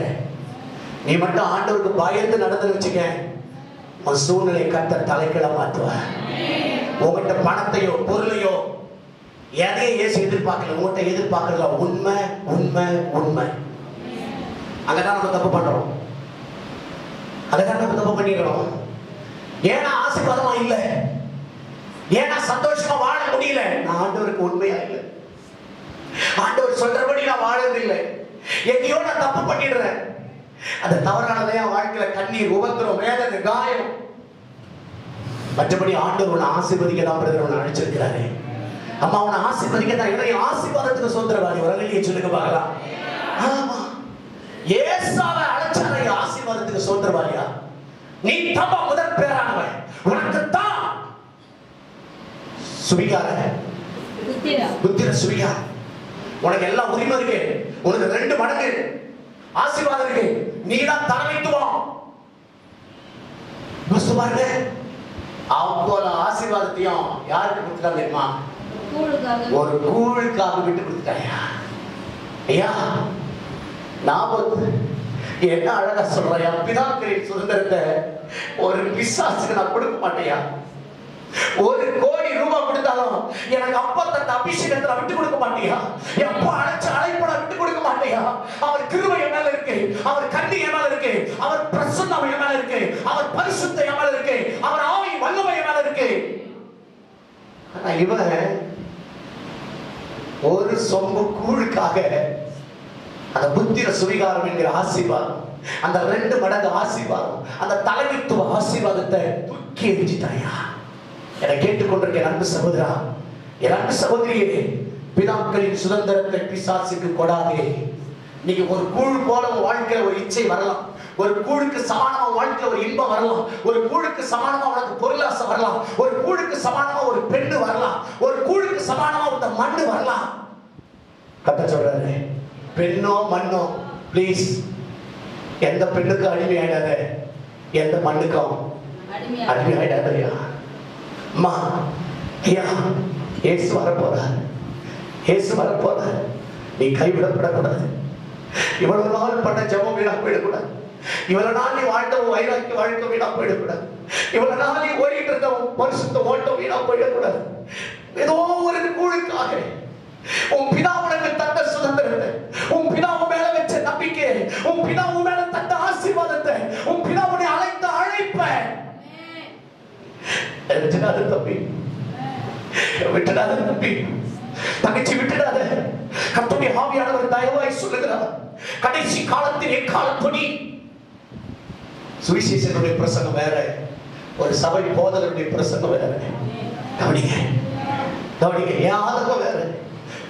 நீ மட்டும் ஆண்டவருக்கு பயந்து நடந்து வச்சுக்க, உன் சூழ்நிலை கர்த்தர் தலைக்கீழ மாத்துவார். உங்ககிட்ட பணத்தையோ பொருளையோ எதையும் ஏசு எதிர்பார்க்கல. உங்ககிட்ட எதிர்பார்க்கல உண்மை உண்மை உண்மை. அங்கதான் நம்ம தப்பு பண்றோம். அங்கதான் நம்ம தப்பு பண்ணிடுறோம். ஏன்னா ஆசீர்வாதமா இல்லை, ஏன்னா சந்தோஷமா வாழ முடியல. நான் ஆண்டவருக்கு உண்மையா இல்லை, ஆண்டவர் சொல்றபடி நான் வாழறதில்லை, எங்கேயோ நான் தப்பு பண்ணிடுறேன். அந்த தவறானதே வாழ்க்கையில கண்ணீர், உபத்திரம், வேதனை, காயம். மற்றபடி ஆண்டவர் உன்னை ஆசீர்வதிக்க தான் உன்னை அழைச்சிருக்கிறாரு. அம்மா உன்னை ஆசீர்வதிக்க தான். என்னுடைய ஆசீர்வாதத்துக்கு சுதந்திரவாளி. வரலையே சொல்லுங்க பார்க்கலாம். ஆமா, ஏசாவை அழைச்சாலே ஆசீர்வாதத்துக்கு சுதந்திரவாளியா? நீ தப்பா முதல் பேரானவன். உனக்கு தான் சுவிகார புத்திர சுவிகார. உனக்கு எல்லாம் உரிமை இருக்கு. உனக்கு 2 மடங்கு ஆசீர்வாதம் இருக்கு. நீதான் தலைமைத்துவம். பாருங்க, அவ்வளவு ஆசீர்வாதத்தையும் யாருக்கு கொடுத்துட்டாங்க தெரியுமா? ஒரு கூழுக்காக விட்டு கொடுத்துட்டாயா? ஐயா நாபோத் என்ன அழகா சொல்றாயா? பிதாக்களின் சுதந்திரத்தை ஒரு பிசாசுக்கு நான் கொடுக்க மாட்டேயா. 1 கோடி ரூபாய் கொடுத்தாலும் எனக்கு அப்பா தந்த அபிஷேகத்தை விட்டு கொடுக்க மாட்டியா? எப்பா அழைச்ச அழைப்பட விட்டு கொடுக்க மாட்டியா? அவர் கிருபை என் மேல இருக்கு, அவர் கண்ணி என் மேல இருக்கு, அவர் பிரசன்னம் என் மேல இருக்கு, அவர் பரிசுத்த என் மேல இருக்கு, அவர் ஆவி வல்லமை என் மேல இருக்கு. ஆனா இவன் ஒரு சொம்பு கூழுக்காக அந்த புத்திர சுவிகாரம் என்கிற ஆசீர்வாதம், அந்த 2 மடங்கு ஆசீர்வாதம், அந்த தலைமைத்துவ ஆசீர்வாதத்தை தூக்கி எரிஞ்சிட்டாயா? என கேட்டுக்கொண்டிருக்க அன்பு சகோதரா, என் அன்பு சகோதரியே, பிதாக்களின் சுதந்திரத்தை பிசாசுக்கு கொடாதே. நீங்க ஒரு கூழ் போல வாழ்க்கையில ஒரு இச்சை வரலாம், ஒரு கூழுக்கு சமானமா வாழ்க்கையில ஒரு இன்பம் வரலாம், ஒரு கூழுக்கு சமானமா உனக்கு பொருளாசை வரலாம், ஒரு கூழுக்கு சமானமா ஒரு பெண்ணு வரலாம், ஒரு கூழுக்கு சமானமா இந்த மண்ணு வரலாம். கத்த சொல்றாரு, பெண்ணோ மண்ணோ பிளீஸ் எந்த பெண்ணுக்கும் அடிமை ஆயிடாத, எந்த மண்ணுக்கும் அடிமை ஆயிடாதையா. அம்மா ஐயா, இயேசு வரப்போறார், இயேசு வரப்போறார். நீ கைவிடப்படக்கூடாது. இவ்வளவு நாள் பண்ண ஜெபம் வீணா போயிடக்கூடாது. இவ்வளவு நாள் நீ வாழ்ந்த வைராக்கிய வாழ்க்கை வீணா போயிடக்கூடாது. இவ்வளவு நாள் நீ ஓடிட்டு இருந்த பரிசுத்த ஓட்டம் வீணா போயிடக்கூடாது. ஏதோ ஒரு கூழுக்காக உன் பிதா உனக்கு தந்த சுதந்திரத்தை, உன் பிதா உன் மேல வச்ச நம்பிக்கை, உன் பிதா உன் மேல தந்த ஆசீர்வாதத்தை, உன் பிதா உன்னை அழைத்த அழைப்ப விட்டுடாத தம்பி, விட்டுடாத தம்பி, தங்கச்சி விட்டுடாத. கர்த்தருடைய ஆவியானவர் தயவாய் சொல்லுகிறார், கடைசி காலத்தின் எக்காலப்படி சுவிசேஷனுடைய பிரசங்கம் வேற, ஒரு சபை போதகருடைய பிரசங்கம் வேற. கவனிங்க கவனிங்க, என் ஆதங்கம் வேற.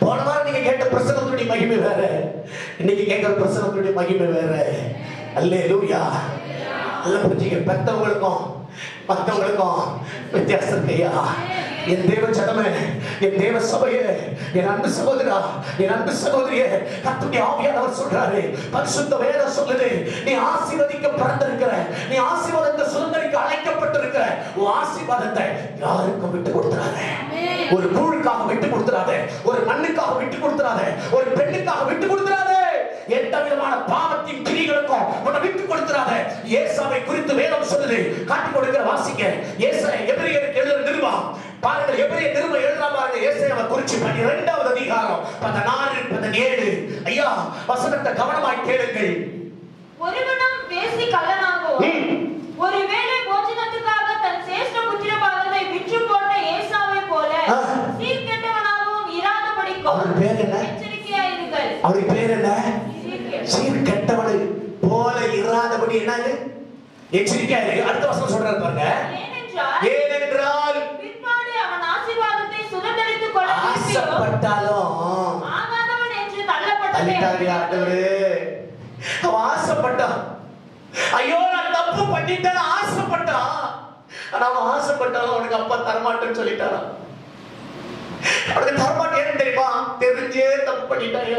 போன வாரம் நீங்க கேட்ட பிரசங்கத்துடைய மகிமை வேற, இன்னைக்கு கேட்கிற பிரசங்கத்துடைய மகிமை வேற. அல்லேலூயா. நல்ல புரிஞ்சுங்க, பெத்தவங்களுக்கும் மற்றவங்களுக்கும் வித்தியாசம் இல்லையா? என் தேவ ஜனமே, என் தேவ சபையே, என் அன்பு சகோதரா, என் அன்பு சகோதரியே, கர்த்தருடைய ஆவியானவர் சொல்றாரு, பரிசுத்த வேதம் சொல்லுது, நீ ஆசீர்வதிக்க பிறந்திருக்கிற, நீ ஆசீர்வாதத்தை சுதந்திரிக்க அழைக்கப்பட்டிருக்கிற, உன் ஆசீர்வாதத்தை யாருக்கும் விட்டு கொடுத்துறாத. ஒரு கூழுக்காக விட்டு கொடுத்துறாத, ஒரு மண்ணுக்காக விட்டு கொடுத்துறாத, ஒரு பெண்ணுக்காக விட்டு கொடுத்துறாத, எந்த விதமான பாவத்தின் கிரிகளுக்கும் உன்னை விட்டு கொடுத்துறாத. ஏசாவை குறித்து வேதம் சொல்லுது, காட்டி கொடுக்கிற வாசிக்க. எபிரேயருக்கு எழுதுற நிருபம் பாருங்க, எபிரேய நிருபம் எழுதுறா பாருங்க. ஏசாயாவை குறித்து 12வது அதிகாரம் 16 17. ஐயா வசனத்தை கவனமாய் கேளுங்கள்.
ஒருவனும் பேசி கள்ளனாகவோ ஒருவேளை போஜனத்துக்காக தன் சேஷ்ட புத்திர பாகத்தை விற்று போட்ட ஏசாவை போல சீர்கெட்டவனாகவும் இராதபடிக்கும்
அவர் பேர் என்ன?
எச்சரிக்கையாயிருங்கள்.
அவர் பேர் என்ன? சீர்கெட்டவனை போல இராதபடி என்னது? எச்சரிக்கையாயிரு. அடுத்த வசனம் சொல்றாரு பாருங்க. ஏனென்றால்
பிற்பாடு அவன் ஆசீர்வாதத்தை சுதந்தரித்துக் கொள்ள
ஆசைப்பட்டாலும்
ஆகாதவன் என்று தள்ளப்பட்டதே.
தள்ளிட்டாரு ஆண்டவரே. அவன் ஆசைப்பட்டான். ஐயோ நான் தப்பு பண்ணிட்டேன்னு ஆசைப்பட்டான். ஆனா அவன் ஆசைப்பட்டாலும் அவனுக்கு அப்பா தரமாட்டேன்னு சொல்லிட்டானா? அவனுக்கு தரமாட்டேன்னு தெரியுமா? தெரிஞ்சே தப்பு பண்ணிட்டாங்க.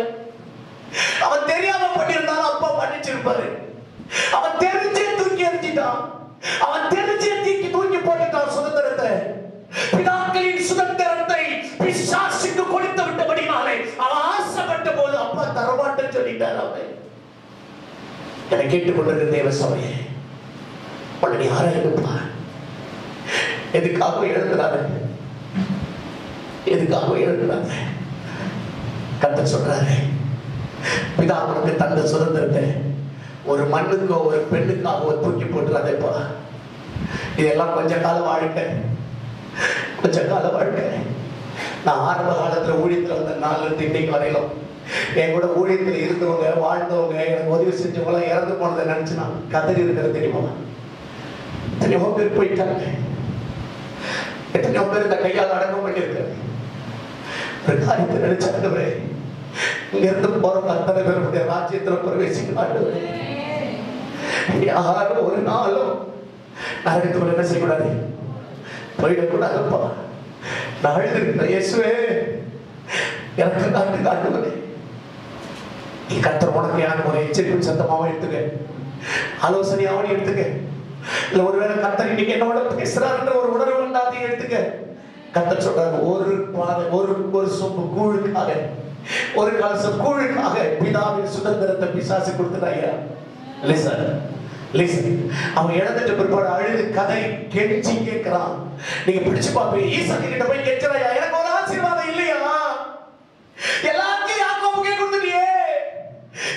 அவன் தெரியாம பண்ணியிருந்தாலும் அப்பா மன்னிச்சிருப்பாரு. அவன் தெரிஞ்சே தூக்கி எறிஞ்சிட்டான். அவன் தெரிஞ்சே தூக்கி போட்டுட்டான் சுதந்திரத்தை. பிதாக்களின் சுதந்திரத்தை பிசாசுக்கு கொடுத்து விட்டபடினாலே அவன் ஆசைப்பட்ட போது அப்பா தரமாட்டேன்னு சொல்லிட்டார். அவன் என்னை கேட்டுக்கொண்டிருக்கிற தேவ சபையே, உடனே ஆராய்ந்துப்பா. எதுக்காக எழுதுறாரு? எதுக்காக எழுதுறாங்க? கர்த்தர் சொல்றாரு, பிதா உனக்கு தந்த சுதந்திரத்தை ஒரு மண்ணுக்கோ ஒரு பெண்ணுக்காகவோ தூக்கி போட்டுறாதேப்பா. இதெல்லாம் கொஞ்ச கால வாழ்க்கை, கொஞ்ச கால வாழ்க்கை. நான் ஆரம்ப காலத்துல ஊழியத்துல வந்த நாள்ல இருந்து இன்னைக்கு வரையிலும் என் கூட ஊழியத்துல இருந்தவங்க, வாழ்ந்தவங்க, எனக்கு உதவி செஞ்சவங்க இறந்து போனதை நினைச்சு நான் கதறி இருக்கிறது தெரியுமா? எத்தனையோ பேர் போயிட்டாங்க. எத்தனையோ பேர் இந்த கையால் அடக்கம் பண்ணியிருக்காரு. ஒரு காரியத்தை நினைச்சாண்டவரே, இங்க இருந்து போறவங்க அத்தனை பேருடைய ராஜ்யத்துல பிரவேசிக்கிறாண்டவரே. யாரும் ஒரு நாளும் நரகத்துக்குள்ள என்ன செய்யக்கூடாது? போயிடக்கூடாதுப்பா. நான் அழுதுருக்கிறேன், இயேசுவே எனக்கு காட்டுவதே. நீ கர்த்தர் உனக்கு எனக்கு ஒரு எச்சரிப்பு சத்தமாவும் எடுத்துக்க, ஆலோசனையாவும் எடுத்துக்க. இல்ல ஒருவேளை கர்த்தர் இன்னைக்கு என்னோட பேசுறாருன்ற ஒரு உணர்வு வந்தாதையும் எடுத்துக்க. கர்த்தர் சொல்றாரு, ஒரு சொம்பு கூழுக்காக, ஒரு கலசம் கூழுக்காக பிதாவின் சுதந்திரத்தை பிசாசு கொடுத்துட்டாயா? அவன் இழந்துட்டு பிற்பாடு அழுது கதை கெஞ்சி கேட்கிறான். நீங்க பிடிச்சு பாப்பீங்க. ஈசாக்கு கிட்ட போய் கேட்கிறாயா, எனக்கு ஒரு ஆசீர்வாதம் இல்லையா? எல்லாத்தையும் யாக்கோபுக்கே கொடுத்துட்டியே,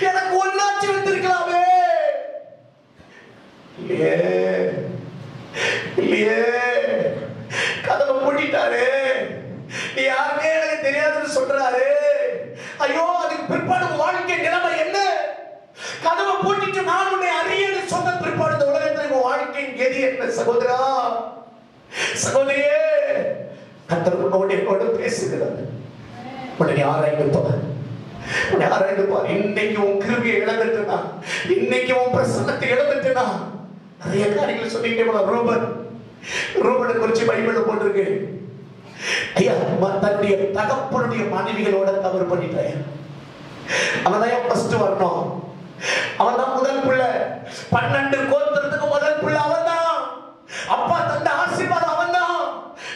எனக்கு ஒன்னாச்சு வந்திருக்கலாமே. இல்லையே, கதவை பூட்டிட்டாரு. நீ யாருமே எனக்கு தெரியாதுன்னு சொல்றாரு. ஐயோ, அதுக்கு பிற்பாடு வாழ்க்கை நிலைமை என்ன? கதவை பூட்டிட்டு நான் உன்னை அறியன்னு சொன்ன பிற்பாடு இந்த உலகத்தில் வாழ்க்கையின் கதி என்ன? சகோதரா, சகோதரியே, கர்த்தர் உன்னோடு பேசுகிறார். உடனே ஆராய்ந்துப்பார். இன்னைக்கு உன் கிருபையை இழந்துட்டுனா, இன்னைக்கு உன் பிரசன்னத்தை இழந்துட்டுனா, நிறைய காரியங்கள் சொல்லிட்டே போல. ரூபனை குறிச்சு பைபிள்ல போட்டிருக்கு. ஐயா, தன்னுடைய தகப்பனுடைய மனைவிகளோட தவறு பண்ணிட்டான். அவன் தான் ஃபர்ஸ்ட் வரணும். அவன் தான் முதல் பிள்ளை. 12 கோத்திரத்துக்கு முதல் பிள்ளை அவன் தான். அப்பா தந்த ஆசீர்வாதம் அவன் தான்.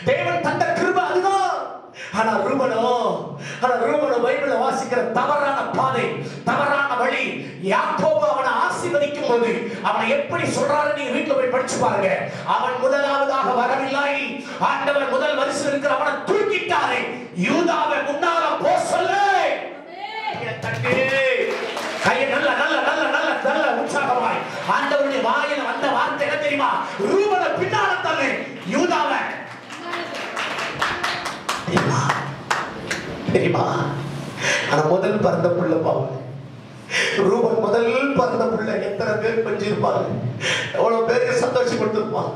தேவன் தந்த கிருபை அதுதான். ஆனா ரூபனோ பைபிளை வாசிக்கிற தவறான பாதை, தவறான வழி. யாக்கோபு அவனை ஆசீர்வதிக்கும் போது அவனை எப்படி சொல்றாரு நீங்க வீட்டுல போய் படிச்சு பாருங்க. அவன் முதலாவதாக வரவில்லை. ஆண்டவர் முதல் வரிசையில் இருக்கிற அவனை தூக்கிட்டாரு. யூதாவை முன்னால போ சொல்லு. கையை நல்ல உற்சாகமாய் ஆண்டவருடைய வாயில வந்த வார்த்தை என்ன தெரியுமா? ரூபனை பின்னால தள்ளு, யூதாவை தெரியுமா? ஆனா முதல் பிறந்த புள்ள பாவம். ரூபன் முதல் பிறந்த புள்ள. எத்தனை பேர் கொஞ்சிருப்பாங்க, எவ்வளவு பேருக்கு சந்தோஷம் கொடுத்திருப்பாங்க,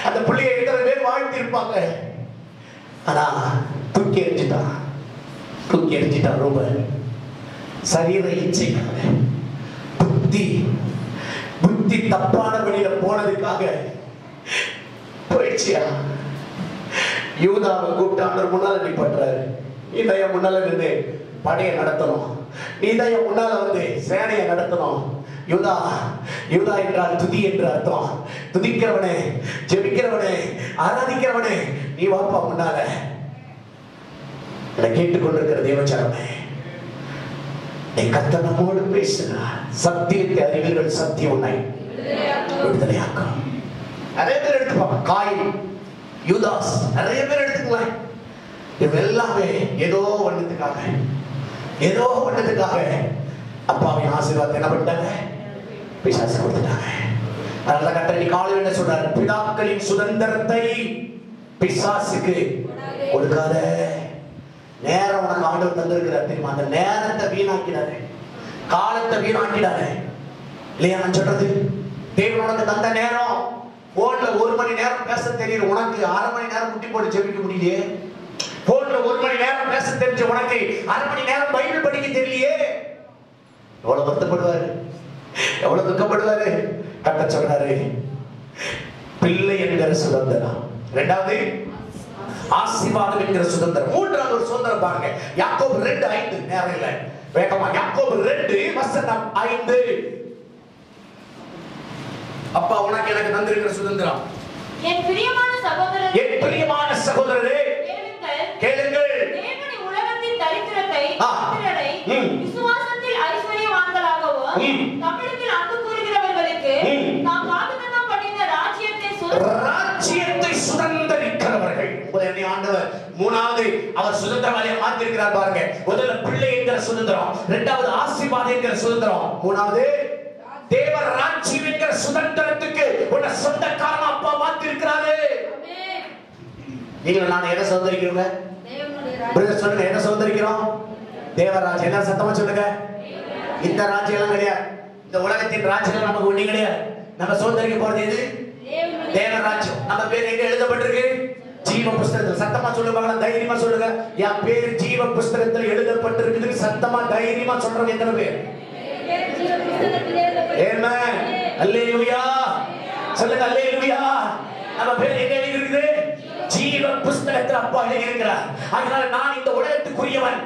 அந்த புள்ளைய எத்தனை பேர் வாழ்த்தி இருப்பாங்க. ஆனா தூக்கி எறிஞ்சிட்டான் ரூபன். சரீர இச்சைக்காக, புத்தி தப்பான வழியில போனதுக்காக போயிடுச்சியா? யூதாவை கூப்பிட்டு முன்னால நீ பண்றாரு. நீதான் முன்னால நின்று படையை நடத்தணும். நீதான் முன்னால வந்து சேனையை நடத்தணும். யூதா என்றால் துதி என்று அர்த்தம். துதிக்கிறவனே, ஜெபிக்கிறவனே, ஆராதிக்கிறவனே, நீ வாப்பா முன்னால. என்னை கேட்டுக்கொண்டிருக்கிற தேவச்சரமே, கர்த்தர் நம்மோடு பேசினார். சத்தியத்தை அறிவீர்கள், சத்தியம் உன்னை விடுதலையாக்கும். நிறைய பேர் எடுத்துப்பாங்க. காயின், யூதாஸ், நிறைய பேர் எடுத்துக்கலாம். இது எல்லாமே ஏதோ ஒண்ணுத்துக்காக அப்பாவின் ஆசீர்வாதத்தை என்ன பண்ணிட்டாங்க? பிசாசு கொடுத்துட்டாங்க. அதனால கர்த்தர் இன்னைக்கு காலையில என்ன சொல்றாரு? பிதாக்களின் சுதந்திரத்தை பிசாசுக்கு கொடுக்காத. நேரம் உனக்கு ஆண்டவர் தந்திருக்கிறார் தெரியுமா? அந்த நேரத்தை வீணாக்கிடாரு, காலத்தை வீணாக்கிடாரு. இல்லையா நான் சொல்றது? தேவன் உனக்கு தந்த நேரம், போன்ல 1 மணி நேரம் பேச தெரியும் உனக்கு, 1/2 மணி நேரம் முட்டி போட்டு ஜெபிக்க முடியலையே. போன்ல 1 மணி நேரம் பேச தெரிஞ்ச உனக்கு 1/2 மணி நேரம் பைபிள் படிக்க தெரியலையே. எவ்வளவு வருத்தப்படுவாரு, எவ்வளவு துக்கப்படுவாரு. கட்ட சொல்றாரு பிள்ளை என்கிற சுதந்திரம், இரண்டாவது ஆசீர்வாதம் என்கிற சுதந்திரம், மூன்றாவது ஒரு சுதந்திரம் பாருங்க. யாக்கோபு 2:5. நேரம் இல்லை, வேகமா யாக்கோபு 2:5. அப்பா உனக்கு எனக்கு தந்திருக்கிற சுதந்திரம்.
என் பிரியமான சகோதரரே,
என் பிரியமான சகோதரரே, கேளுங்கள்.
தேவன் உலகத்தின் தரித்திரத்தை விசுவாசத்தில் ஐஸ்வர்யவான்களாகவும் தமிழத்தில் அன்பு கூறுகிறவர்களுக்கு நாம் வாக்குத்தத்தம் பண்ணின ராஜ்யத்தை
சுதந்தரிக்கிறவர்கள். என்னை ஆண்டவர் மூணாவது அவர் சுதந்திரவாளியை மாற்றிருக்கிறார் பாருங்க. முதல்ல பிள்ளை என்கிற சுதந்திரம், இரண்டாவது ஆசீர்வாதம் என்கிற சுதந்திரம், மூணாவது தேவ ராஜ்யம் என்கிற சுதந்திரத்துக்கு உன்னை சொந்தக்காரனா அப்பா மாற்றிருக்கிறாரு. நீங்க நான் எதை சுதந்திரிக்கிறோங்க? சொல்லுங்க, என்ன சுதந்திரிக்கிறோம்? தேவராஜ்யம். என்ன சத்தமா சொல்லுங்க? இந்த ராஜ்யம் எல்லாம் கிடையாது, இந்த உலகத்தின் ராஜ்யம் நமக்கு ஒண்ணு கிடையாது. நம்ம சுதந்திரிக்க போறது எது? தேவராஜ்யம். நம்ம பேர் எங்க எழுதப்பட்டிருக்கு? ஜீவ புஸ்தகத்தில். சத்தமா சொல்லுவாங்க, தைரியமா சொல்லுங்க. என் பேர் ஜீவ புஸ்தகத்தில் எழுதப்பட்டிருக்குது. சத்தமா தைரியமா சொல்றவங்க எத்தனை பேர்? ஆமென், அல்லேலூயா. சொல்லுங்க அல்லேலூயா. நம்ம பேர் எங்க எழுதிருக்கு? ஜீவ புஸ்தகத்தில் அப்பா எழுதியிருக்கிறார். அதனால நான் இந்த உலகத்துக்குரியவன்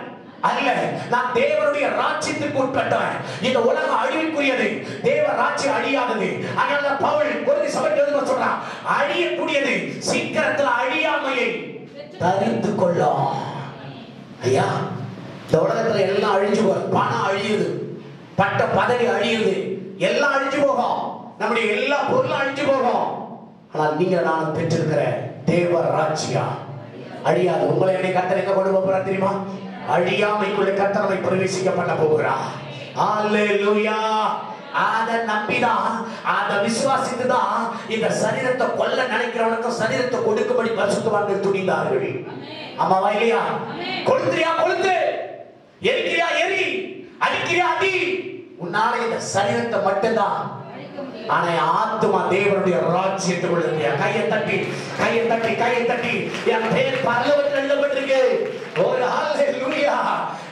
அல்ல, நான் தேவனுடைய ராஜ்யத்துக்கு உட்பட்டவன். இந்த உலகம் அழிவுக்குரியது, தேவ ராஜ்யம் அழியாதது. அதனால பவுல் ஒரு சபைக்கு சொல்றான், அழியக்கூடியது சீக்கிரத்தில் அழியாமையை தரித்து கொள்ளும். ஐயா, இந்த உலகத்துல எல்லாம் அழிஞ்சு போகும். பணம் அழியுது, பட்ட பதவி அழியுது, எல்லாம் அழிஞ்சு போகும், நம்முடைய எல்லா பொருளும் அழிஞ்சு போகும். ஆனால் நீங்க நான் பெற்றிருக்கிற தேவ ராஜ்யம் அழியாது. உங்களை என்னை கர்த்தர் எங்க கொண்டு போகிறார் தெரியுமா? அழியாமைக்குள்ள கர்த்தர் நம்மை பிரவேசிக்க பண்ண போகிறார். அல்லேலூயா. அதை நம்பிதான், அதை விசுவாசித்துதான் இந்த சரீரத்தை கொல்ல நினைக்கிறவனுக்கு சரீரத்தை கொடுக்கும்படி பரிசுத்தவான்கள் துணிந்தார்கள். ஆமாவா இல்லையா? கொளுத்துறியா கொளுத்து, எரிக்கிறியா எரி, அடிக்கிறியா அடி. உன்னால இந்த சரீரத்தை மட்டும்தான், ஆனா ஆத்மா தேவனுடைய ராஜ்யத்துக்குள்ள இருக்கு. கையை தட்டி கையை தட்டி கையை தட்டி என் பேர் பரலோகத்தில் எழுதப்பட்டிருக்கு. ஒரு ஹல்லேலூயா.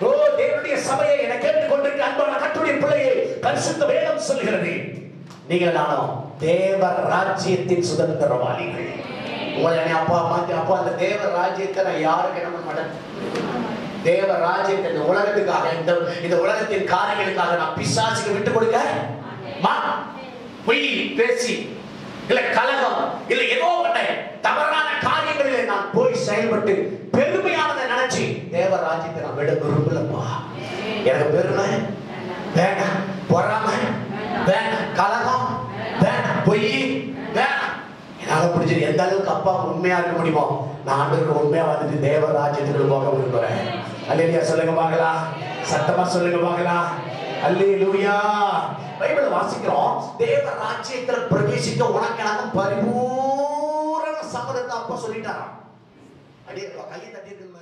ஓ தேவனுடைய சபையை என கேட்டுக்கொண்டிருக்கிற அன்பான கர்த்தருடைய பிள்ளையை பரிசுத்த வேதம் சொல்கிறது, நீங்கள் நானும் தேவ ராஜ்யத்தின் சுதந்திரவாளிகள். உங்களை அப்பா மாத்தி அப்பா அந்த தேவ ராஜ்யத்தை நான் யாருக்கு என்ன பண்ண மாட்டேன். தேவ ராஜ்யத்தை இந்த உலகத்துக்காக, இந்த உலகத்தின் காரியங்களுக்காக நான் பிசாசுக்கு விட்டு கொடுக்க பொய் பேசி இல்ல கலகம் இல்ல ஏதோ தவறான காரியங்களிலே நான் போய் செயல்பட்டு பெருமையானதை நினைச்சு தேவ ராஜ்யத்தை நான் விட விரும்பலப்பா. எனக்கு பெருமை வேண்டாம், பொறாமை வேண்டாம், கலகம் வேண்டாம், பொய் வேண்டாம். என்னால பிடிச்சது எந்த அளவுக்கு அப்பா உண்மையா இருக்க முடியுமோ நான் ஆண்டவருக்கு உண்மையா வந்துட்டு தேவ ராஜ்யத்துக்கு போக விரும்புறேன். அல்லேலூயா சொல்லுங்க பார்க்கலாம், சத்தமா சொல்லுங்க பார்க்கலாம். அல்லேலூயா. பைபிள் வாசிக்கிறோம், தேவ ராஜ்யத்துல பிரவேசிக்க உனக்கு எனக்கு பரிபூரண சம்மதத்தை அப்பா சொல்லிட்டாராம். அடியே கையை தட்டி இருக்குங்க.